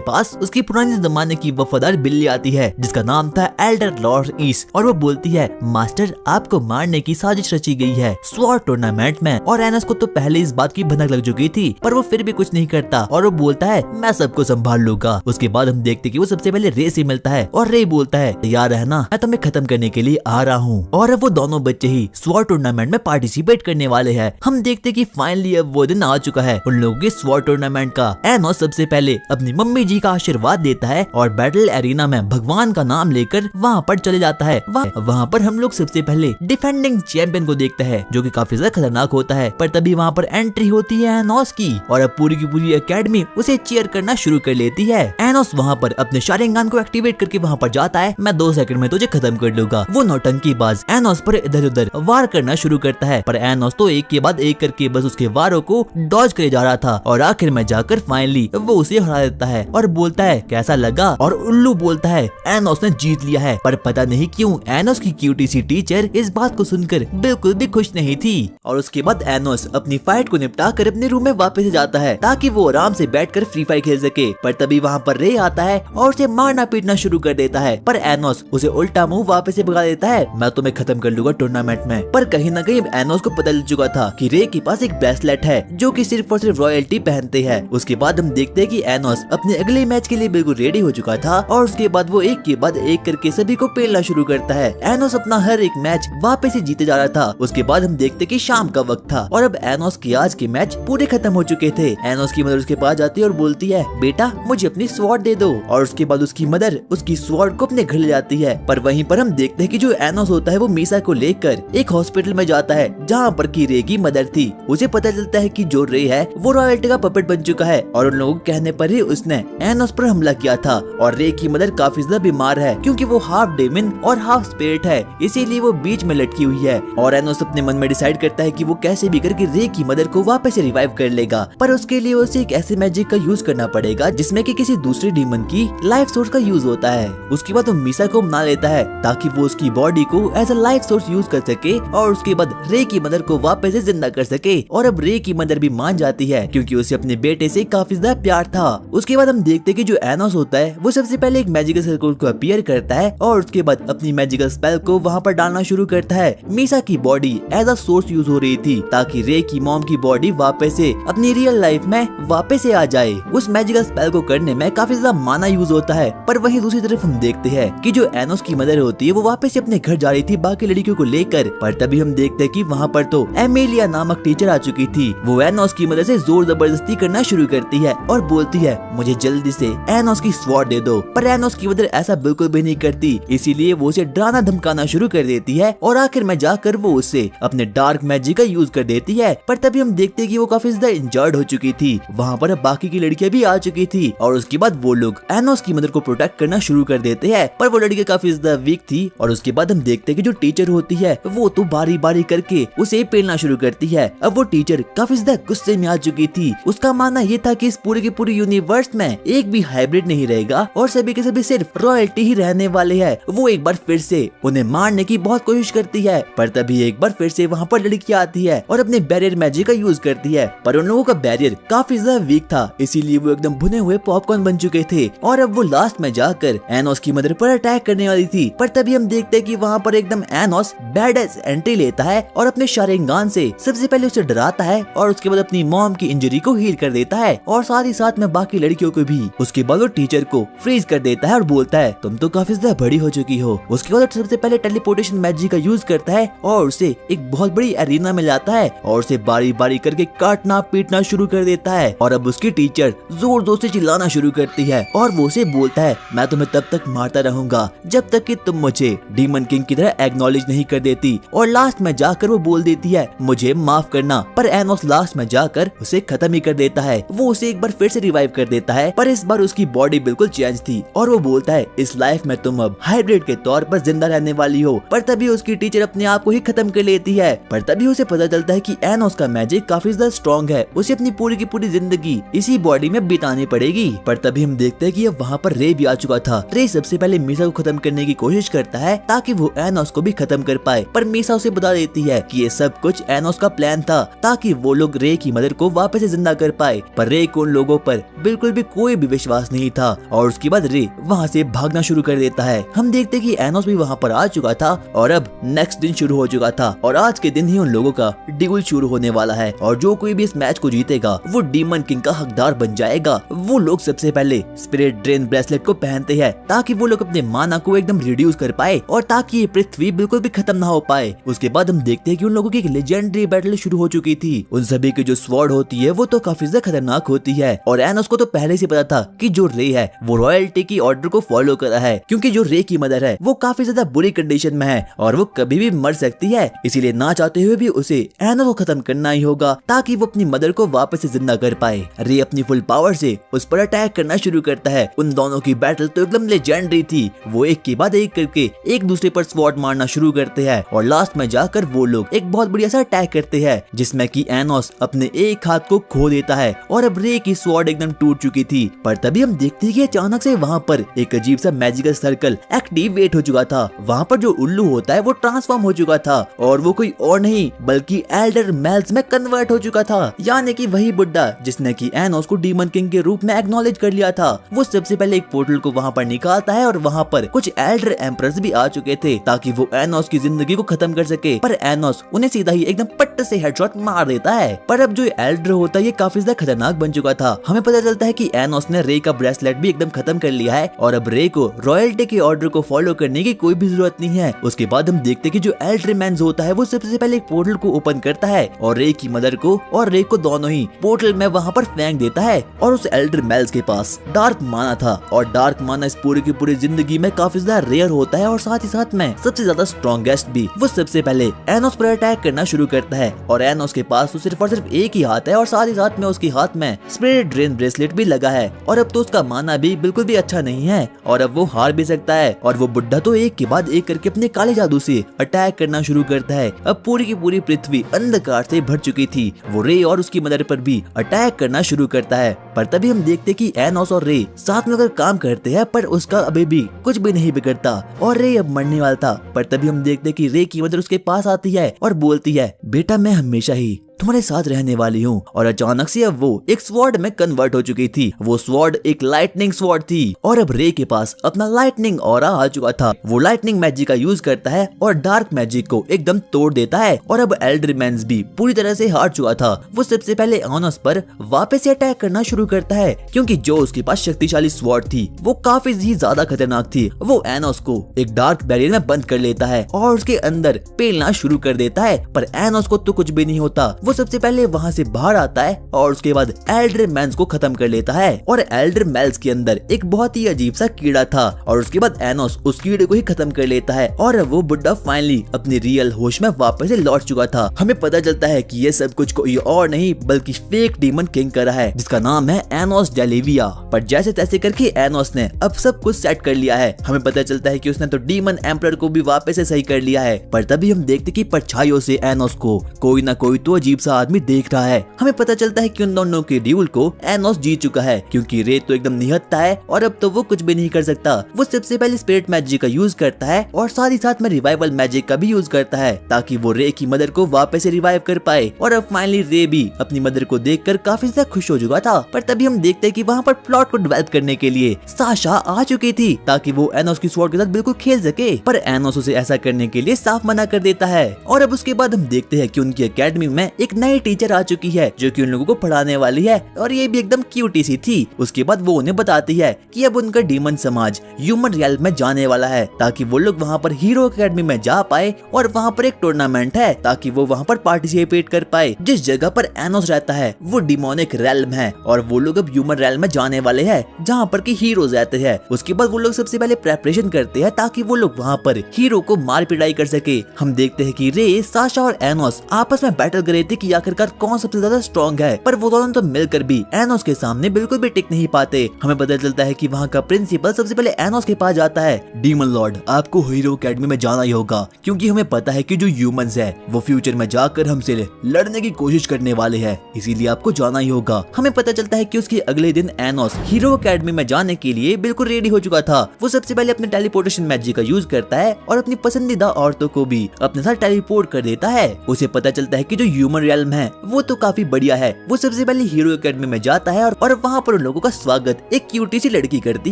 पास उसकी पुराने जमाने की वफादार बिल्ली आती है जिसका नाम था एल्डर लॉर्ड ईस। और वो बोलती है, मास्टर आपको मारने की साजिश रची गई है स्वॉर्ड टूर्नामेंट में। और एनोस को तो पहले इस बात की भनक लग चुकी थी पर वो फिर भी कुछ नहीं करता और वो बोलता है, मैं सबको संभाल लूंगा। उसके बाद हम देखते कि वो सबसे पहले रे से मिलता है और रे बोलता है, तैयार रहना, मैं तुम्हें खत्म करने के लिए आ रहा हूँ। और अब वो दोनों बच्चे ही स्वॉर्ड टूर्नामेंट में पार्टिसिपेट करने वाले हैं। हम देखते कि फाइनली अब वो दिन आ चुका है उन लोगों के स्वॉर्ड टूर्नामेंट का। एनोस सबसे पहले अपनी मम्मी जी का आशीर्वाद देता है और बैटल एरिना में भगवान का नाम लेकर वहाँ पर चले जाता है। वहाँ पर हम लोग सबसे पहले डिफेंडिंग चैंपियन को देखते हैं जो कि काफी ज्यादा खतरनाक होता है। पर तभी वहाँ पर एंट्री होती है एनोस की और अब पूरी की पूरी एकेडमी उसे चीयर करना शुरू कर लेती है। एनोस वहाँ पर अपने शारिंगन को एक्टिवेट करके वहाँ पर जाता है, मैं 2 सेकंड में तुझे खत्म कर लूंगा। वो नौटंकीबाज एनोस पर इधर उधर वार करना शुरू करता है पर एनोस तो एक के बाद एक करके बस उसके वारों को डॉज करे जा रहा था और आखिर में जाकर फाइनली वो उसे हरा देता है और बोलता है, कैसा लगा। और उल्लू बोलता है, एनोस ने जीत लिया है। पर पता नहीं क्यों एनोस की क्यूटी सी टीचर इस बात को सुनकर बिल्कुल भी खुश नहीं थी। और उसके बाद एनोस अपनी फाइट को निपटा कर अपने रूम में वापस जाता है ताकि वो आराम से बैठकर फ्री फायर खेल सके। पर तभी वहाँ पर रे आता है और उसे मारना पीटना शुरू कर देता है। पर एनोस उसे उल्टा मुंह वापस से भगा देता है, मैं तुम्हें खत्म कर लूंगा टूर्नामेंट में। पर कहीं न कहीं एनोस को पता चल चुका था कि रे के पास एक ब्रेसलेट है जो कि सिर्फ और सिर्फ रॉयल्टी पहनते हैं। उसके बाद हम देखते हैं कि एनोस अपने अगले मैच के लिए बिल्कुल रेडी हो चुका था और उसके बाद वो एक के बाद एक करके सभी को पेलना शुरू करता है। एनोस अपना हर एक मैच वापस से जीते जा रहा था। उसके बाद हम देखते कि शाम का वक्त था और अब एनोस के आज के मैच पूरे खत्म हो चुके थे। एनोस की मदर उसके पास जाती है और बोलती है, बेटा मुझे अपनी स्वॉर्ड दे दो। और उसके बाद उसकी मदर उसकी स्वॉर्ड को अपने घर ले जाती है। पर वहीं पर हम देखते हैं कि जो एनोस होता है वो मीसा को लेकर एक हॉस्पिटल में जाता है जहाँ पर की रे की मदर थी। उसे पता चलता है कि जो रे है वो रॉयल्टी का पपेट बन चुका है और उन लोगों के कहने पर ही उसने एनोस पर हमला किया था। और रे की मदर काफी ज्यादा बीमार है क्योंकि वो हाफ डेमन और हाफ स्पिरिट है, इसीलिए वो बीच में लटकी हुई है। और एनोस अपने मन में डिसाइड करता है कि वो कैसे भी करके रे की मदर को वापस से रिवाइव कर लेगा, पर उसके लिए उसे एक ऐसे मैजिक का यूज करना पड़ेगा जिसमें कि किसी दूसरे डीमन की लाइफ सोर्स का यूज होता है। उसके बाद वो मीसा को मना लेता है ताकि वो उसकी बॉडी को as a life source use कर सके और उसके बाद रे की मदर को वापस से जिंदा कर सके। और अब रे की मदर भी मान जाती है क्योंकि उसे अपने बेटे से काफी ज्यादा प्यार था। उसके बाद हम देखते हैं कि जो एनोस होता है वो सबसे पहले एक मैजिकल सर्कल को अपीयर करता है और उसके बाद अपनी मैजिकल स्पेल को वहाँ पर डालना शुरू करता है। मीसा की body as a source use हो रही थी ताकि रे की मॉम की बॉडी वापस से अपनी रियल लाइफ में वापस से आ जाए। उस मैजिकल स्पेल को करने में काफी ज्यादा माना यूज होता है, पर वहीं दूसरी तरफ हम देखते हैं कि जो एनोस की मदर होती है वो वापस से अपने घर जा रही थी बाकी लड़कियों को लेकर। पर तभी हम देखते हैं कि वहाँ पर तो एमेलिया नामक टीचर आ चुकी थी। वो एनोस की मदर से जोर जबरदस्ती करना शुरू करती है और बोलती है, मुझे जल्दी से एनोस की स्वॉर्ड दे दो। पर एनोस की मदर ऐसा बिल्कुल भी नहीं करती, इसीलिए वो उसे डराना धमकाना शुरू कर देती है और आखिर में जाकर वो उसे अपने डार्क मैजिक का यूज कर देती है। पर तभी हम देखते हैं कि वो काफी ज्यादा इंजर्ड हो चुकी थी। वहाँ पर बाकी की लड़कियां भी आ चुकी थी और उसके बाद वो लोग एनोस की मदर को प्रोटेक्ट करना शुरू कर देते हैं, पर वो लड़की काफी ज्यादा वीक थी। और उसके बाद हम देखते हैं कि जो टीचर होती है वो तो बारी बारी करके उसे पेलना शुरू करती है। अब वो टीचर काफी ज्यादा गुस्से में आ चुकी थी। उसका मानना ये था कि इस पूरे के पूरे यूनिवर्स में एक भी हाइब्रिड नहीं रहेगा और सभी के सभी सिर्फ रॉयल्टी ही रहने वाले हैं। वो एक बार फिर से उन्हें मारने की बहुत कोशिश करती है, पर तभी एक बार फिर से वहाँ पर लड़की आती है और अपने बैरियर मैजिक का यूज करती है। पर उन लोगों का बैरियर काफी ज्यादा वीक था, इसीलिए वो एकदम भुने हुए पॉपकॉर्न बन चुके थे और अब वो लास्ट में जाकर एनोस की मदर पर अटैक करने वाली थी। पर तभी हम देखते हैं कि वहाँ पर एकदम एनोस बैडएस एंट्री लेता है और अपने शारिंगान से सबसे पहले उसे डराता है और उसके बाद अपनी मॉम की इंजरी को हील कर देता है और साथ ही साथ में बाकी लड़कियों को भी। उसके बाद वो टीचर को फ्रीज कर देता है और बोलता है, तुम तो काफी ज्यादा बड़ी हो चुकी हो। उसके बाद सबसे पहले टेलीपोर्टेशन मैजिक का यूज करता है और उसे एक बहुत बड़ी एरिना में लाता है और उसे बारी बारी करके काटना पीटना शुरू कर देता है। और अब उसकी टीचर जोर जोर से चिल्लाना शुरू करती है और वो उसे बोलता है, मैं तुम्हें तब तक मारता रहूंगा जब तक कि तुम मुझे डीमन किंग की तरह एक्नॉलेज नहीं कर देती। और लास्ट में जाकर वो बोल देती है, मुझे माफ करना। पर एनोस लास्ट में जाकर उसे खत्म ही कर देता है। वो उसे एक बार फिर से रिवाइव कर देता है, पर इस बार उसकी बॉडी बिल्कुल चेंज थी और वो बोलता है, इस लाइफ में तुम अब हाइब्रिड के तौर पर जिंदा रहने वाली हो। पर तभी उसकी टीचर अपने आप को ही खत्म कर लेती है। पर तभी उसे पता चलता है कि एनोस का मैजिक काफी ज्यादा स्ट्रॉन्ग है, उसे अपनी पूरी की पूरी जिंदगी इसी बॉडी में बितानी पड़ेगी। पर तभी हम देखते हैं कि अब वहाँ पर रे भी आ चुका था। रे सबसे पहले मीसा को खत्म करने की कोशिश करता है ताकि वो एनोस को भी खत्म कर पाए, पर मीसा उसे बता देती है कि ये सब कुछ एनोस का प्लान था ताकि वो लोग रे की मदर को वापस से जिंदा कर पाए। पर रे को उन लोगों पर बिल्कुल भी कोई भी विश्वास नहीं था और उसके बाद रे वहाँ से भागना शुरू कर देता है। हम देखते कि एनोस भी वहाँ पर आ चुका था और अब नेक्स्ट दिन शुरू हो चुका था और आज के दिन ही उन लोगों का ड्यूल शुरू होने वाला है और जो कोई भी इस मैच को जीतेगा वो डीमन किंग का हकदार बन जाएगा। वो लोग सबसे पहले स्पिरिट ड्रेन ब्रेसलेट को पहनते हैं ताकि वो लोग अपने माना को एकदम रिड्यूस कर पाए और ताकि ये पृथ्वी बिल्कुल भी खत्म ना हो पाए। उसके बाद हम देखते हैं कि उन लोगों की एक लेजेंडरी बैटल शुरू हो चुकी थी। उन सभी की जो स्वॉर्ड होती है वो तो काफी ज्यादा खतरनाक होती है और एनोस को तो पहले से पता था कि जो रे है वो रॉयल्टी की ऑर्डर को फॉलो कर रहा है, क्योंकि जो रे की मदर है वो काफी ज्यादा बुरी कंडीशन में है और वो कभी भी मर सकती है। इसीलिए ना चाहते हुए भी उसे एनोस को खत्म करना ही होगा ताकि वो अपनी मदर को वापस से जिंदा कर पाए। रे अपनी फुल पावर से उस पर अटैक करना शुरू करता है। उन दोनों की बैटल तो एकदम लेजेंडरी थी। वो एक के बाद एक करके एक दूसरे पर स्वॉर्ड मारना शुरू करते हैं और लास्ट में जाकर वो लोग एक बहुत बढ़िया सा अटैक करते हैं जिसमें कि एनोस अपने एक हाथ को खो देता है और अब रे की स्वॉर्ड एकदम टूट चुकी थी। पर तभी हम देखते हैं कि अचानक से वहाँ पर एक अजीब सा मैजिकल सर्कल एक्टिवेट हो चुका था। वहाँ पर जो उल्लू होता है वो ट्रांसफॉर्म हो चुका था और वो कोई और नहीं बल्कि एल्डर मेल्स में कन्वर्ट हो चुका था, यानी कि वही बुड्ढा जिसने कि एनोस को डीमन किंग के रूप में एक्नॉलेज कर लिया था। वो सबसे पहले एक पोर्टल को वहाँ पर निकालता है और वहाँ पर कुछ एल्डर एम्परर्स भी आ चुके थे ताकि वो एनोस की जिंदगी को खत्म कर सके। पर एनोस उन्हें सीधा ही एकदम पट्ट से हेडशॉट मार देता है। पर अब जो एल्डर होता है ये काफी ज्यादा खतरनाक बन चुका था। हमें पता चलता है कि एनोस ने रे का ब्रेसलेट भी एकदम खत्म कर लिया है और अब रे को रॉयल्टी के ऑर्डर को फॉलो करने की कोई भी जरूरत नहीं है। उसके बाद हम देखते देखते कि जो एल्ड्रीमैन होता है वो सबसे पहले एक पोर्टल को ओपन करता है और रे की मदर को और रे को दोनों ही पोर्टल में वहाँ पर फेंक देता है। और उस एल्डर मेल्स के पास डार्क माना था और डार्क माना इस पूरी की पूरी जिंदगी में काफी ज्यादा रेयर होता है और साथ ही साथ में सबसे ज्यादा स्ट्रॉन्गेस्ट भी। वो सबसे पहले एनोस पर अटैक करना शुरू करता है और एनोस के पास तो सिर्फ और सिर्फ एक ही हाथ है और साथ ही साथ में उसके हाथ में स्पिरिट ड्रेन ब्रेसलेट भी लगा है और अब तो उसका माना भी बिल्कुल भी अच्छा नहीं है और अब वो हार भी सकता है। और वो बुड्ढा तो एक के बाद एक करके अपने काले जादू से अटैक करना शुरू करता है। अब पूरी की पूरी पृथ्वी अंधकार से भर चुकी थी। वो रे और उसकी मदर पर भी अटैक करना शुरू करता है, पर तभी हम देखते कि एनोस और रे साथ में अगर काम करते हैं पर उसका अभी भी कुछ भी नहीं बिगड़ता और रे अब मरने वाला था। पर तभी हम देखते कि रे की मदर उसके पास आती है और बोलती है, बेटा मैं हमेशा ही तुम्हारे साथ रहने वाली हूँ। और अचानक से अब वो एक स्वॉर्ड में कन्वर्ट हो चुकी थी। वो स्वॉर्ड एक लाइटनिंग स्वॉर्ड थी और अब रे के पास अपना लाइटनिंग ऑरा आ चुका था। वो लाइटनिंग मैजिक का यूज करता है और डार्क मैजिक को एकदम तोड़ देता है और अब एल्ड्रीमैन भी पूरी तरह से हार चुका था। वो सबसे पहले एनोस पर वापस से अटैक करना शुरू करता है क्योंकि जो उसके पास शक्तिशाली स्वॉर्ड थी वो काफी ही ज्यादा खतरनाक थी। वो एनोस को एक डार्क बैरियर में बंद कर लेता है और उसके अंदर पेलना शुरू कर देता है, पर एनोस को तो कुछ भी नहीं होता। वो सबसे पहले वहाँ से बाहर आता है और उसके बाद एल्ड्रीमैन को खत्म कर लेता है। और एल्ड्रीमैन के अंदर एक बहुत ही अजीब सा कीड़ा था और उसके बाद एनोस उस कीड़े को ही खत्म कर लेता है और वो बुड्ढा फाइनली अपनी रियल होश में वापस से लौट चुका था। हमें पता चलता है कि ये सब कुछ कोई और नहीं बल्कि फेक डीमन किंग कर रहा है जिसका नाम है एनोस डेलिविया। पर जैसे तैसे करके एनोस ने अब सब कुछ सेट कर लिया है। हमें पता चलता है कि उसने तो डीमन एम्परर को भी वापस से सही कर लिया है, पर तभी हम देखते कि परछाइयों से एनोस को कोई ना कोई तो अजीब सा आदमी देख रहा है। हमें पता चलता है कि उन दोनों के ड्यूल को एनोस जीत चुका है क्योंकि रे तो एकदम निहत्था है और अब तो वो कुछ भी नहीं कर सकता। वो सबसे पहले स्पिरिट मैजिक का यूज करता है और साथ ही साथ में रिवाइवल मैजिक का भी यूज करता है ताकि वो रे की मदर को वापस से रिवाइव कर पाए। और अब फाइनली रे भी अपनी मदर को देखकर काफी ज्यादा खुश हो चुका था। पर तभी हम देखते हैं कि वहाँ पर प्लॉट को डेवलप करने के लिए साशा आ चुकी थी ताकि वो एनोस की स्वॉर्ड के साथ बिल्कुल खेल सके, पर एनोस उसे ऐसा करने के लिए साफ मना कर देता है। और अब उसके बाद हम देखते हैं कि उनकी एकेडमी में एक नई टीचर आ चुकी है जो कि उन लोगों को पढ़ाने वाली है और ये भी एकदम क्यूटी सी थी। उसके बाद वो उन्हें बताती है कि अब उनका डीमन समाज ह्यूमन रियल्म में जाने वाला है ताकि वो लोग वहाँ पर हीरो एकेडमी में जा पाए और वहाँ पर एक टूर्नामेंट है ताकि वो वहाँ पर पार्टिसिपेट कर पाए। जिस जगह पर एनोस रहता है वो डिमोनिक रेल्म है और वो लोग अब ह्यूमन रेल्म में जाने वाले हैं जहाँ पर की हीरोज रहते हैं। उसके बाद वो लोग सबसे पहले प्रेपरेशन करते हैं ताकि वो लोग वहाँ पर हीरो को मार पिटाई कर सके। हम देखते हैं कि रे, साशा और एनोस आपस में बैटल कर रहे थे कि आखिरकार कौन सबसे ज्यादा स्ट्रॉन्ग है, पर वो दोनों तो मिलकर भी एनोस के सामने बिल्कुल भी टिक नहीं पाते। हमें पता चलता है कि वहाँ का प्रिंसिपल सबसे पहले एनोस के पास जाता है। डीमन लॉर्ड, आपको हीरो एकेडमी में जाना ही होगा क्योंकि हमें पता है कि जो ह्यूमंस है वो फ्यूचर में जाकर हमसे लड़ने की कोशिश करने वाले हैं, इसीलिए आपको जाना ही होगा। हमें पता चलता है कि उसके अगले दिन एनोस हीरो एकेडमी में जाने के लिए बिल्कुल रेडी हो चुका था। वो सबसे पहले अपने टेलीपोर्टेशन मैजिक का यूज करता है और अपनी पसंदीदा औरतों को भी अपने साथ टेलीपोर्ट कर देता है। उसे पता चलता है कि जो ह्यूमन रियल्म है वो तो काफी बढ़िया है। वो सबसे पहले हीरो एकेडमी में जाता है और वहाँ पर उन लोगों का स्वागत एक क्यूटी सी लड़की करती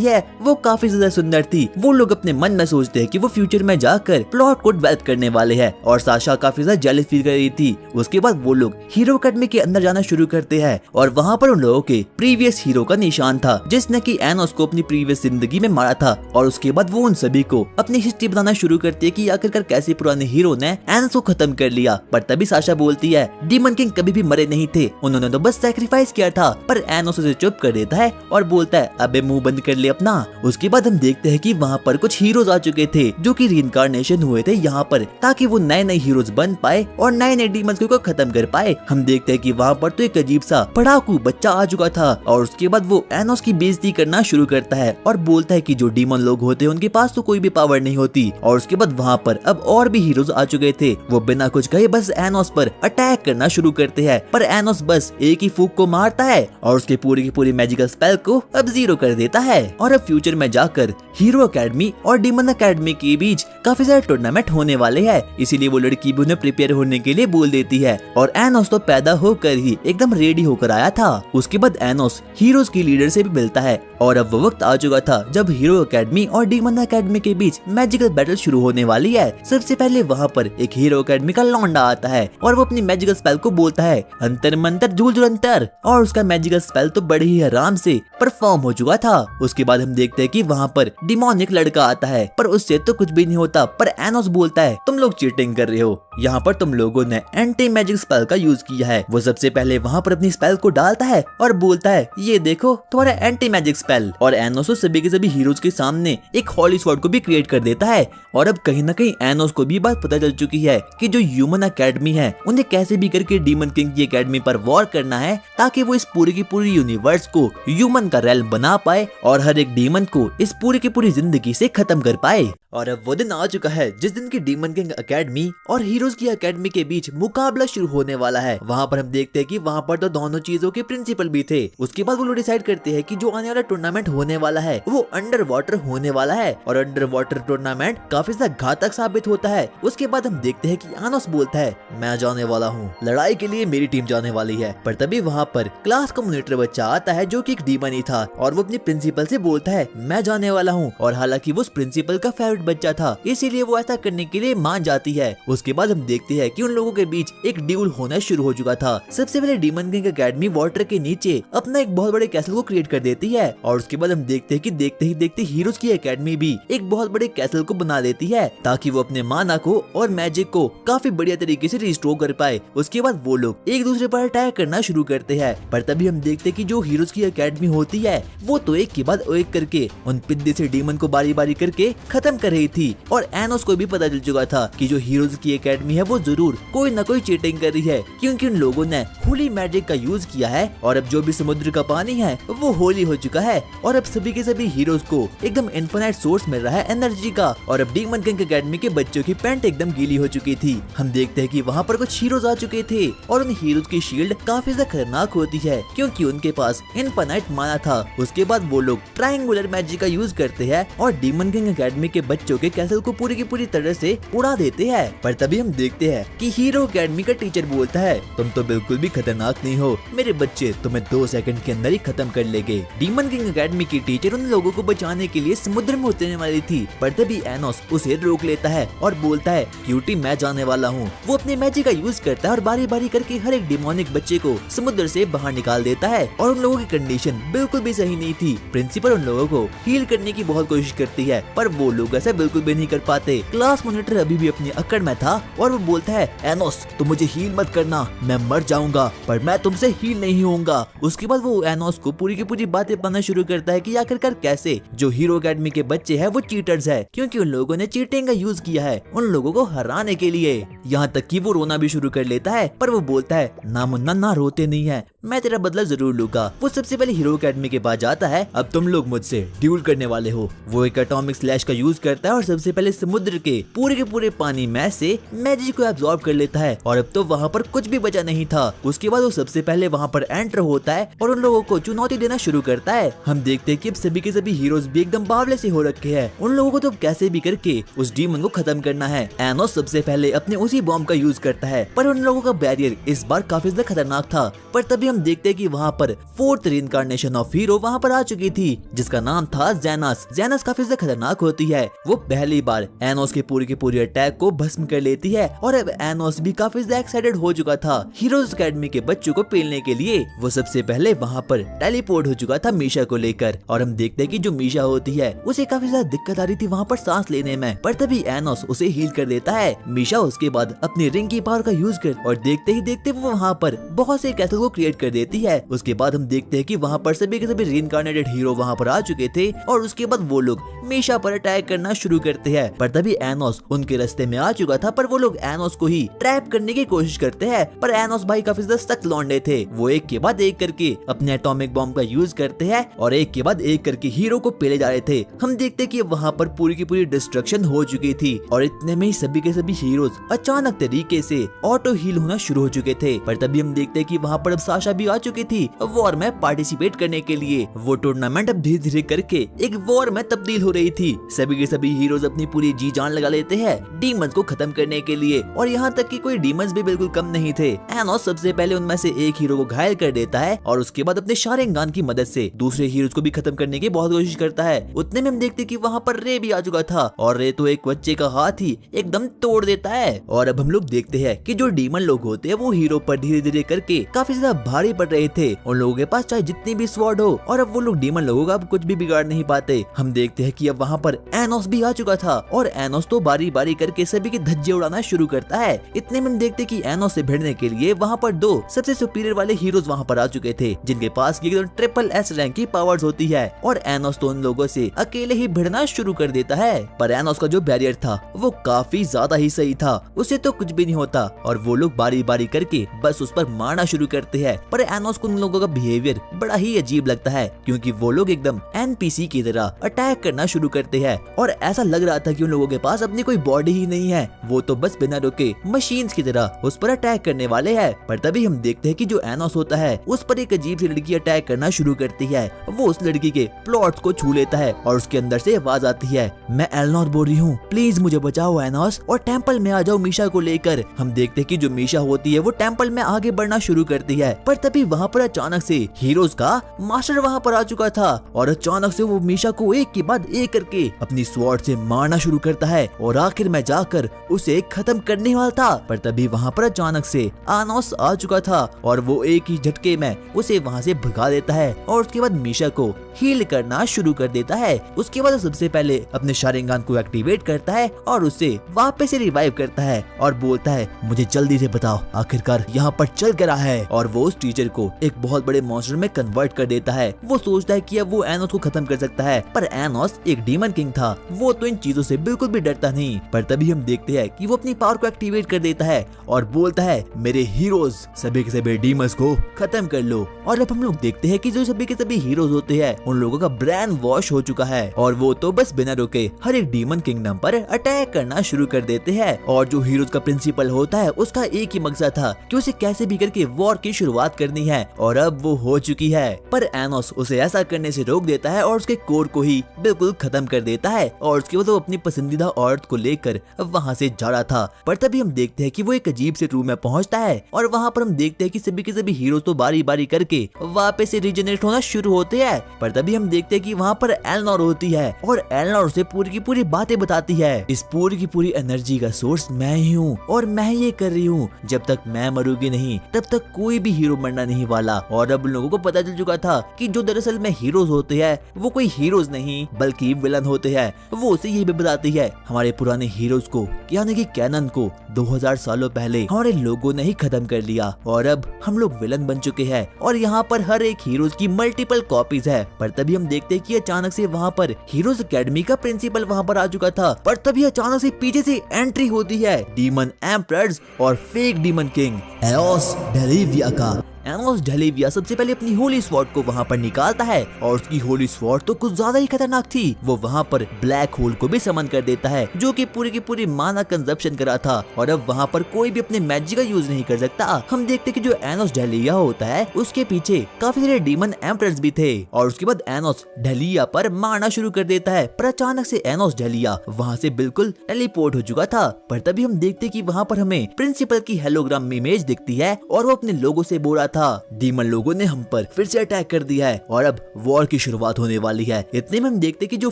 है। वो काफी ज्यादा सुंदर थी। वो लोग अपने मन में सोचते हैं कि वो फ्यूचर में जाकर प्लॉट को डेवलप करने वाले हैं और साशा काफी ज्यादा जेलस फील कर रही थी। उसके बाद वो लोग हीरो एकेडमी के अंदर जाना शुरू करते हैं और वहाँ पर उन लोगों के प्रीवियस हीरो का निशान था जिसने कि एनोस को अपनी प्रीवियस जिंदगी में मारा था। और उसके बाद वो उन सभी को अपनी हिस्ट्री बताना शुरू करती है कि आखिरकार कैसे पुराने हीरो ने एनोस को खत्म कर लिया। पर तभी साशा बोलती है, डीमन किंग कभी भी मरे नहीं थे, उन्होंने तो बस सैक्रिफाइस किया था। पर एनोस उसे चुप कर देता है और बोलता है, अबे मुंह बंद कर ले अपना। उसके बाद हम देखते हैं कि वहाँ पर कुछ हीरोज आ चुके थे जो कि रीइंकार्नेशन हुए थे यहाँ पर ताकि वो नए नए हीरोज बन पाए और नए नए डीमंस को खत्म कर पाए। हम देखते हैं कि वहाँ पर तो एक अजीब सा पढ़ाकू बच्चा आ चुका था और उसके बाद वो एनोस की बेइज्जती करना शुरू करता है और बोलता है कि जो डीमन लोग होते हैं उनके पास तो कोई भी पावर नहीं होती। और उसके बाद वहाँ पर अब और भी हीरोज आ चुके थे। वो बिना कुछ कहे बस एनोस पर अटैक करना शुरू करते हैं, पर एनोस बस एक ही फूक को मारता है और उसके पूरी की पूरी मैजिकल स्पेल को अब जीरो कर देता है। और अब फ्यूचर में जाकर हीरो एकेडमी और डीमन एकेडमी के बीच काफी सारे टूर्नामेंट होने वाले हैं, इसीलिए वो लड़की भी उन्हें प्रिपेयर होने के लिए बोल देती है। और एनोस तो पैदा होकर ही एकदम रेडी होकर आया था। उसके बाद एनोस हीरोज की लीडर से भी मिलता है और अब वो वक्त आ चुका था जब हीरो एकेडमी और डीमन एकेडमी के बीच मैजिकल बैटल शुरू होने वाली है। सबसे पहले वहाँ पर एक हीरो एकेडमी का लौंडा आता है और वो अपनी मैजिकल स्पेल को बोलता है अंतर मंतर झूल अंतर, और उसका मैजिकल स्पेल तो बड़े ही आराम से परफॉर्म हो चुका था। उसके बाद हम देखते हैं कि वहाँ पर डिमोनिक लड़का आता है, पर उससे तो कुछ भी नहीं होता। पर एनोस बोलता है तुम लोग चीटिंग कर रहे हो, यहाँ पर तुम लोगों ने एंटी मैजिक स्पेल का यूज किया है। वो सबसे पहले वहाँ पर अपनी स्पेल को डालता है और बोलता है ये देखो तुम्हारा एंटी मैजिक स्पेल, और एनोस सभी के सभी हीरोज के सामने एक हॉली स्वॉर्ड को भी क्रिएट कर देता है। और अब कहीं ना कहीं एनोस को भी बात पता चल चुकी है कि जो ह्यूमन एकेडमी है उन्हें कैसे भी करके डीमन किंग की एकेडमी पर वॉर करना है, ताकि वो इस पूरी की पूरी यूनिवर्स को ह्यूमन का रेल्म बना पाए और हर एक डीमन को इस पूरी की पूरी जिंदगी से खत्म कर पाए। और अब वो दिन आ चुका है जिस दिन की डीमन किंग एकेडमी और हीरोज की एकेडमी के बीच मुकाबला शुरू होने वाला है। वहाँ पर हम देखते हैं कि वहाँ पर तो दोनों चीजों के प्रिंसिपल भी थे। उसके बाद वो लोग डिसाइड करते हैं कि जो आने वाला टूर्नामेंट होने वाला है वो अंडर वाटर होने वाला है, और अंडर वाटर टूर्नामेंट काफी ज्यादा घातक साबित होता है। उसके बाद हम देखते हैं कि एनोस बोलता है मैं जाने वाला हूँ, लड़ाई के लिए मेरी टीम जाने वाली है। पर तभी वहाँ पर क्लास का मॉनिटर बच्चा आता है जो कि एक डीमन ही था, और वो अपने प्रिंसिपल से बोलता है मैं जाने वाला हूँ। और हालांकि वो उस प्रिंसिपल का फेवरेट बच्चा था, इसीलिए वो ऐसा करने के लिए मान जाती है। उसके बाद हम देखते हैं कि उन लोगों के बीच एक ड्यूल होना शुरू हो चुका था। सबसे पहले डीमन किंग एकेडमी वाटर के नीचे अपना एक बहुत बड़े कैसल को क्रिएट कर देती है, और उसके बाद हम देखते हैं कि देखते ही देखते हीरोज की एकेडमी भी एक बहुत बड़े कैसल को बना देती है, ताकि वो अपने माना को और मैजिक को काफी बढ़िया तरीके से रिस्टोर कर पाए। उसके बाद वो लोग एक दूसरे पर अटैक करना शुरू करते हैं। पर तभी हम देखते हैं कि जो हीरोज की एकेडमी होती है वो तो एक के बाद एक करके उन पिद्दी से डीमन को बारी बारी करके खत्म कर रही थी। और एनोस को भी पता चल चुका था कि जो हीरोज की एकेडमी है वो जरूर कोई ना कोई चीटिंग कर रही है, क्योंकि उन लोगों ने होली मैजिक का यूज किया है, और अब जो भी समुद्र का पानी है वो होली हो चुका है। और अब सभी के सभी हीरोज को एकदम इनफिनिट सोर्स मिल रहा है एनर्जी का। और अब डीमन किंग एकेडमी के बच्चों की पैंट एकदम गीली हो चुकी थी। हम देखते हैं कि वहाँ पर कुछ हीरोज आ चुके थे, और उन हीरोज की शील्ड काफी ज्यादा खतरनाक होती है, क्योंकि उनके पास इनफिनिट माना था। उसके बाद वो लोग ट्रायंगुलर मैजिक का यूज करते हैं और डीमन किंग एकेडमी के बच्चों के कैसल को पूरी की पूरी तरह से उड़ा देते हैं। पर तभी हम देखते हैं कि हीरो एकेडमी का टीचर बोलता है तुम तो बिल्कुल भी खतरनाक नहीं हो, मेरे बच्चे तुम्हें 2 सेकंड के अंदर ही खत्म कर लेंगे। डीमन किंग एकेडमी की टीचर उन लोगों को बचाने के लिए समुद्र में उतरने वाली थी, पर तभी एनोस उसे रोक लेता है और बोलता है क्यूटी मैं जाने वाला हूँ। वो अपने मैजिक का यूज करता है और बारी बारी करके हर एक डिमोनिक बच्चे को समुद्र से बाहर निकाल देता है। और उन लोगों की कंडीशन बिल्कुल भी सही नहीं थी। प्रिंसिपल उन लोगों को हील करने की बहुत कोशिश करती है, पर वो लोग ऐसा बिल्कुल भी नहीं कर पाते। क्लास मॉनिटर अभी भी अपनी अकड़ में था और वो बोलता है एनोस तुम मुझे हील मत करना, मैं मर जाऊंगा, पर मैं तुमसे हील नहीं होऊंगा। उसके बाद वो एनोस को पूरी की पूरी बातें बताना शुरू करता है कि आखिरकार कैसे जो हीरो एकेडमी के बच्चे हैं वो चीटर्स है, क्योंकि उन लोगों ने चीटिंग का यूज किया है उन लोगों को हराने के लिए। यहाँ तक कि वो रोना भी शुरू कर लेता है, पर वो बोलता है ना मुन्ना ना रोते नहीं है, मैं तेरा बदला जरूर लूंगा। वो सबसे पहले हीरो एकेडमी के पास जाता है, अब तुम लोग मुझसे ड्यूल करने वाले हो। वो एक एटॉमिक स्लैश का यूज करता है और सबसे पहले समुद्र के पूरे पानी में से मैजिक को एब्जॉर्ब कर लेता है, और अब तो वहाँ पर कुछ भी बचा नहीं था। उसके बाद वो सबसे पहले वहाँ पर एंटर होता है और उन लोगों को चुनौती देना शुरू करता है। हम देखते हैं कि अब सभी के सभी हीरोज भी एकदम बावले से हो रखे हैं। उन लोगों को तो कैसे भी करके उस डीमन को खत्म करना है। एनोस सबसे पहले अपने उसी बॉम्ब का यूज करता है, पर उन लोगों का बैरियर इस बार काफी ज्यादा खतरनाक था। पर तभी हम देखते हैं कि वहाँ पर 4th रीइंकार्नेशन ऑफ हीरो वहाँ पर आ चुकी थी, जिसका नाम था जेनस। जेनस काफी ज्यादा खतरनाक होती है। वो पहली बार एनोस के पूरी अटैक को भस्म कर लेती है, और अब एनोस भी काफी ज्यादा एक्साइटेड हो चुका था हीरोज एकेडमी के बच्चों को पेलने के लिए। वो सबसे पहले वहाँ पर टेलीपोर्ट हो चुका था मीशा को लेकर, और हम देखते हैं कि जो मीशा होती है उसे काफी ज्यादा दिक्कत आ रही थी वहाँ पर सांस लेने में, पर तभी एनोस उसे हील कर देता है। मीशा उसके बाद अपनी रिंग की पावर का यूज कर और देखते ही देखते वो वहाँ पर बहुत से कैसल को क्रिएट कर देती है। उसके बाद हम देखते हैं कि वहाँ पर सभी के सभी रीइंकार्नेटेड हीरो वहाँ पर आ चुके थे, और उसके बाद वो लोग मीशा पर अटैक करना शुरू करते हैं। पर तभी एनोस उनके रास्ते में आ चुका था, पर वो लोग एनोस को ही ट्रैप करने की कोशिश करते हैं। पर एनोस भाई काफी ज्यादा सख्त लौंडे थे, वो एक के बाद एक करके अपने एटॉमिक बॉम्ब का यूज करते हैं और एक के बाद एक करके हीरो को पेले जा रहे थे। हम देखते कि वहाँ पर पूरी की पूरी डिस्ट्रक्शन हो चुकी थी, और इतने में ही सभी के सभी हीरोज अचानक तरीके से ऑटो हील होना शुरू हो चुके थे। पर तभी हम देखते कि वहाँ पर अब साशा साशा भी आ चुकी थी वॉर में पार्टिसिपेट करने के लिए। वो टूर्नामेंट अब धीरे धीरे करके एक वॉर में तब्दील हो रही थी। सभी के सभी हीरोज अपनी पूरी जी जान लगा लेते हैं डीमंस को खत्म करने के लिए, और यहाँ तक कि कोई डीमंस भी बिल्कुल कम नहीं थे। एनोस सबसे पहले उनमें से एक हीरो को घायल कर देता है और उसके बाद अपने शारिंगान की मदद से दूसरे हीरोज को भी खत्म करने की बहुत कोशिश करता है। उतने में हम देखते कि वहाँ पर रे भी आ चुका था और रे तो एक बच्चे का हाथ ही एकदम तोड़ देता है। और अब हम लोग देखते हैं कि जो डीमन लोग होते हैं वो हीरो पर धीरे धीरे करके काफी ज्यादा भारी पड़ रहे थे। उन लोगों के पास चाहे जितनी भी स्वॉर्ड हो, और अब वो लोग डीमन लोगों का अब कुछ भी बिगाड़ नहीं पाते। हम देखते हैं कि अब वहाँ पर एनोस भी आ चुका था और एनोस तो बारी बारी करके सभी के धज्जे उड़ाना शुरू करता है। इतने में हम देखते कि एनोस से भिड़ने के लिए वहाँ पर दो सबसे सुपीरियर वाले हीरोज वहाँ पर आ चुके थे, जिनके पास एकदम ट्रिपल एस रैंक की पावर्स होती है। और एनोस तो उन लोगों से अकेले ही भिड़ना शुरू कर देता है। पर एनोस का जो बैरियर था वो काफी ज्यादा ही सही था, उसे तो कुछ भी नहीं होता और वो लोग बारी बारी करके बस उस पर मारना शुरू करते हैं। पर एनोस को उन लोगों का बिहेवियर बड़ा ही अजीब लगता है, क्योंकि वो लोग एकदम एनपीसी की तरह अटैक करना शुरू करते हैं और ऐसा लग रहा था कि उन लोगों के पास अपनी कोई बॉडी ही नहीं है, वो तो बस बिना रुके मशीन्स की तरह उस पर अटैक करने वाले हैं। पर तभी हम देखते हैं कि जो एनोस होता है उस पर एक अजीब सी लड़की अटैक करना शुरू करती है। वो उस लड़की के प्लॉट्स को छू लेता है और उसके अंदर से आवाज आती है, मैं एलनोर बोल रही हूँ, प्लीज मुझे बचाओ एनोस, और टेंपल में आ जाओ मीशा को लेकर। हम देखते हैं कि जो मीशा होती है वो टेंपल में आगे बढ़ना शुरू करती है। पर तभी वहाँ पर अचानक से हीरोज का मास्टर वहाँ पर आ चुका था और अचानक से वो मीशा को एक के बाद एक करके अपनी स्वॉर्ड से मारना शुरू करता है और आखिर में जाकर उसे खत्म करने वाला था। पर तभी वहाँ पर अचानक से एनोस आ चुका था और वो एक ही झटके में उसे वहाँ से भगा देता है और उसके बाद मीशा को हील करना शुरू कर देता है। उसके बाद सबसे पहले अपने शारिंगान को एक्टिवेट करता है और उसे वापस से रिवाइव करता है और बोलता है, मुझे जल्दी से बताओ आखिरकार यहाँ पर चल क्या रहा है। और वो उस टीचर को एक बहुत बड़े मॉन्स्टर में कन्वर्ट कर देता है। वो सोचता है कि अब वो एनोस को खत्म कर सकता है, पर एनोस एक डीमन किंग था, वो तो इन चीजों से बिल्कुल भी डरता नहीं। पर तभी हम देखते हैं कि वो अपनी पावर को एक्टिवेट कर देता है और बोलता है, मेरे हीरोज सभी के सभी डीमंस को खत्म कर लो। और अब हम लोग देखते हैं कि जो सभी के सभी हीरोज होते हैं उन लोगों का ब्रेन वॉश हो चुका है और वो तो बस बिना रुके हर एक डीमन किंगडम पर अटैक करना शुरू कर देते हैं। और जो हीरोज का प्रिंसिपल होता है उसका एक ही मकसद था कि उसे कैसे भी करके वॉर की शुरुआत करनी है, और अब वो हो चुकी है। पर एनोस उसे ऐसा करने से रोक देता है और उसके कोर को ही बिल्कुल खत्म कर देता है और उसके बाद वो अपनी पसंदीदा औरत को लेकर वहाँ से जा रहा था। पर तभी हम देखते हैं कि वो एक अजीब से रूम में पहुँचता है और वहाँ पर हम देखते हैं कि सभी के सभी हीरोज तो बारी बारी करके वापस से रिजेनरेट होना शुरू होते हैं। पर तभी हम देखते हैं कि वहाँ पर एलनोर होती है और एलनोर उसे पूरी की पूरी बातें बताती है, इस पूरी की पूरी एनर्जी का सोर्स मैं ही हूँ और मैं ये कर रही हूँ, जब तक मैं मरूंगी नहीं तब तक कोई भी हीरो मरना नहीं वाला। और अब लोगों को पता चल चुका था कि जो दरअसल में हीरोज होते हैं वो कोई हीरोज नहीं बल्कि विलन होते हैं। वो उसे ये भी बताती है, हमारे पुराने हीरोज को यानी कि कैनन को 2000 सालों पहले हमारे लोगों ने ही खत्म कर लिया और अब हम लोग विलन बन चुके हैं और यहाँ पर हर एक हीरोज की मल्टीपल कॉपीज है। पर तभी हम देखते हैं कि अचानक से वहाँ पर हीरोज एकेडमी का प्रिंसिपल वहाँ पर आ चुका था। पर तभी अचानक से पीछे से एंट्री होती है डीमन एम्परर्स और फेक डीमन किंग एओस डेलिविया का। एनोस डेलिविया सबसे पहले अपनी होली स्वॉर्ड को वहाँ पर निकालता है और उसकी होली स्वॉर्ड तो कुछ ज्यादा ही खतरनाक थी। वो वहाँ पर ब्लैक होल को भी समन कर देता है जो कि पूरी की पूरी माना कंजप्शन करा था और अब वहाँ पर कोई भी अपने मैजिक का यूज नहीं कर सकता। हम देखते कि जो एनोस डेलिविया होता है उसके पीछे काफी सारे डीमन एम्परर्स भी थे और उसके बाद एनोस डेलिविया पर मारना शुरू कर देता है। पर अचानक से एनोस डेलिविया वहाँ से बिल्कुल टेलीपोर्ट हो चुका था। पर तभी हम देखते कि वहाँ पर हमें प्रिंसिपल की हेलोग्राम इमेज दिखती है और वो अपने लोगों से बोल रहा था, डीमन लोगों ने हम पर फिर से अटैक कर दिया है और अब वॉर की शुरुआत होने वाली है। इतने में हम देखते कि जो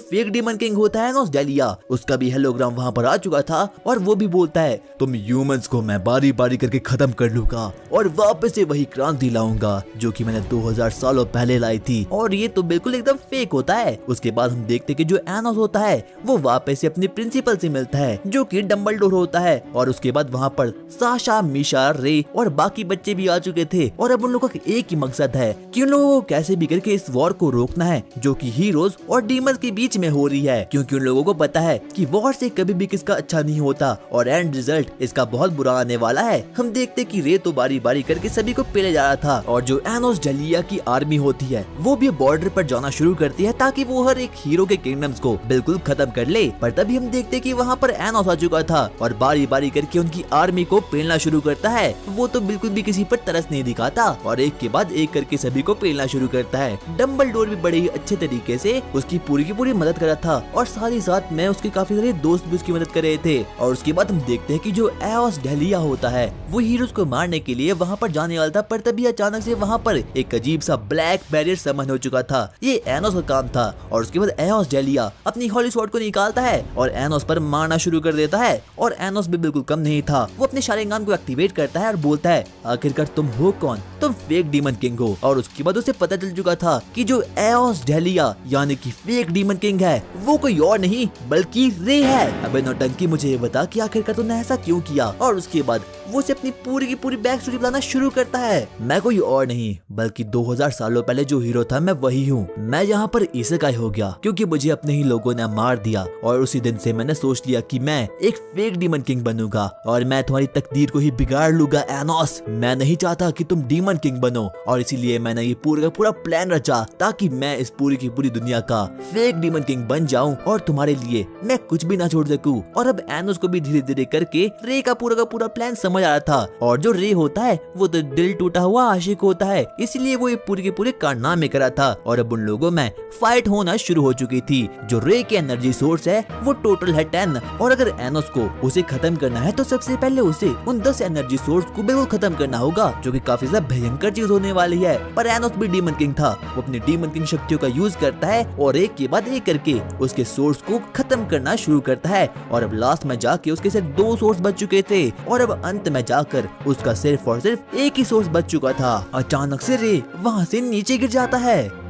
फेक डीमन किंग होता है एनोस डेलिविया उसका भी हेलोग्राम वहाँ पर आ चुका था और वो भी बोलता है, तुम ह्यूमंस को मैं बारी बारी करके खत्म कर लूंगा और वापस से वही क्रांति लाऊंगा जो कि मैंने 2000 सालों पहले लाई थी। और ये तो बिल्कुल एकदम फेक होता है। उसके बाद हम देखते कि जो एनोस होता है वो वापस से अपने प्रिंसिपल से मिलता है जो कि डंबलडोर होता है और उसके बाद वहाँ पर साशा, मीशा, रे और बाकी बच्चे भी आ चुके थे और अब उन लोगों का एक ही मकसद है कि उन लोगों को कैसे भी करके इस वॉर को रोकना है जो कि हीरोज और डीमंस के बीच में हो रही है, क्योंकि उन लोगों को पता है कि वॉर से कभी भी किसका अच्छा नहीं होता और एंड रिजल्ट इसका बहुत बुरा आने वाला है। हम देखते कि रे तो बारी बारी करके सभी को पेले जा रहा था और जो एनोस डेलिविया की आर्मी होती है वो भी बॉर्डर पर जाना शुरू करती है ताकि वो हर एक हीरो के किंगडम्स को बिल्कुल खत्म कर ले। पर तभी हम देखते कि वहाँ पर एनोस आ चुका था और बारी बारी करके उनकी आर्मी को पेलना शुरू करता है। वो तो बिल्कुल भी किसी पर तरस नहीं दिखाता आता और एक के बाद एक करके सभी को पेलना शुरू करता है। डम्बलडोर भी बड़े ही अच्छे तरीके से उसकी पूरी की पूरी मदद कर रहा था और साथ ही साथ में उसके काफी सारे दोस्त भी उसकी मदद कर रहे थे। और उसके बाद हम देखते हैं कि जो एओस डेलिया होता है वो हीरोज को मारने के लिए वहाँ पर जाने वाला था, पर तभी अचानक से वहाँ पर एक अजीब सा ब्लैक बैरियर समन हो चुका था। ये एनोस का काम था। और उसके बाद एओस डेलिया अपनी हॉली स्वॉर्ड को निकालता है और एनोस पर मारना शुरू कर देता है। और एनोस भी बिल्कुल कम नहीं था, वो अपने शारिंगान को एक्टिवेट करता है और बोलता है, आखिरकार तुम हो कौन? तुम फेक डीमन किंग हो। और उसके बाद उसे पता चल चुका था कि जो एओस डेलिया यानी कि फेक डीमन किंग है वो कोई और नहीं बल्कि रे है। अबे नौटंकी, मुझे ये बता कि आखिरकार तूने ऐसा क्यों किया? और उसके बाद वो उसे अपनी पूरी की पूरी बैक स्टोरी बताना शुरू करता है। मैं कोई और नहीं बल्कि 2000 सालों पहले जो हीरो था मैं वही हूँ। मैं यहाँ पर इसेकाई हो गया क्योंकि मुझे अपने ही लोगों ने मार दिया और उसी दिन से मैंने सोच लिया कि मैं एक फेक डीमन किंग बनूंगा और मैं तुम्हारी तकदीर को ही बिगाड़ लूंगा एनोस। मैं नहीं चाहता कि तुम डीमन किंग बनो और इसीलिए मैंने ये पूरा का पूरा प्लान रचा ताकि मैं इस पूरी की पूरी दुनिया का फेक डीमन किंग बन जाऊं और तुम्हारे लिए मैं कुछ भी ना छोड़ सकूं। और अब एनोस को भी धीरे धीरे करके रे का पूरा प्लान समझ आ रहा था। और जो रे होता है वो तो दिल टूटा हुआ आशिक होता है, इसलिए वो ये पूरे के पूरे कारनामे करा था। और अब उन लोगों में फाइट होना शुरू हो चुकी थी। जो रे के एनर्जी सोर्स है वो टोटल है 10 और अगर एनोस को उसे खत्म करना है तो सबसे पहले उसे उन 10 एनर्जी सोर्स को बिल्कुल खत्म करना होगा, जो कि काफी ज्यादा भयंकर चीज होने वाली है। पर एनोस भी डीमन किंग था, वो अपनी डीमन किंग शक्तियों का यूज करता है और एक के बाद एक करके उसके सोर्स को खत्म करना शुरू करता है। और अब लास्ट में जाके उसके सिर्फ 2 सोर्स बच चुके थे और अब अंत में जाकर उसका सिर्फ और सिर्फ एक ही सोर्स बच चुका था। अचानक से रे वहाँ से नीचे गिर जाता है।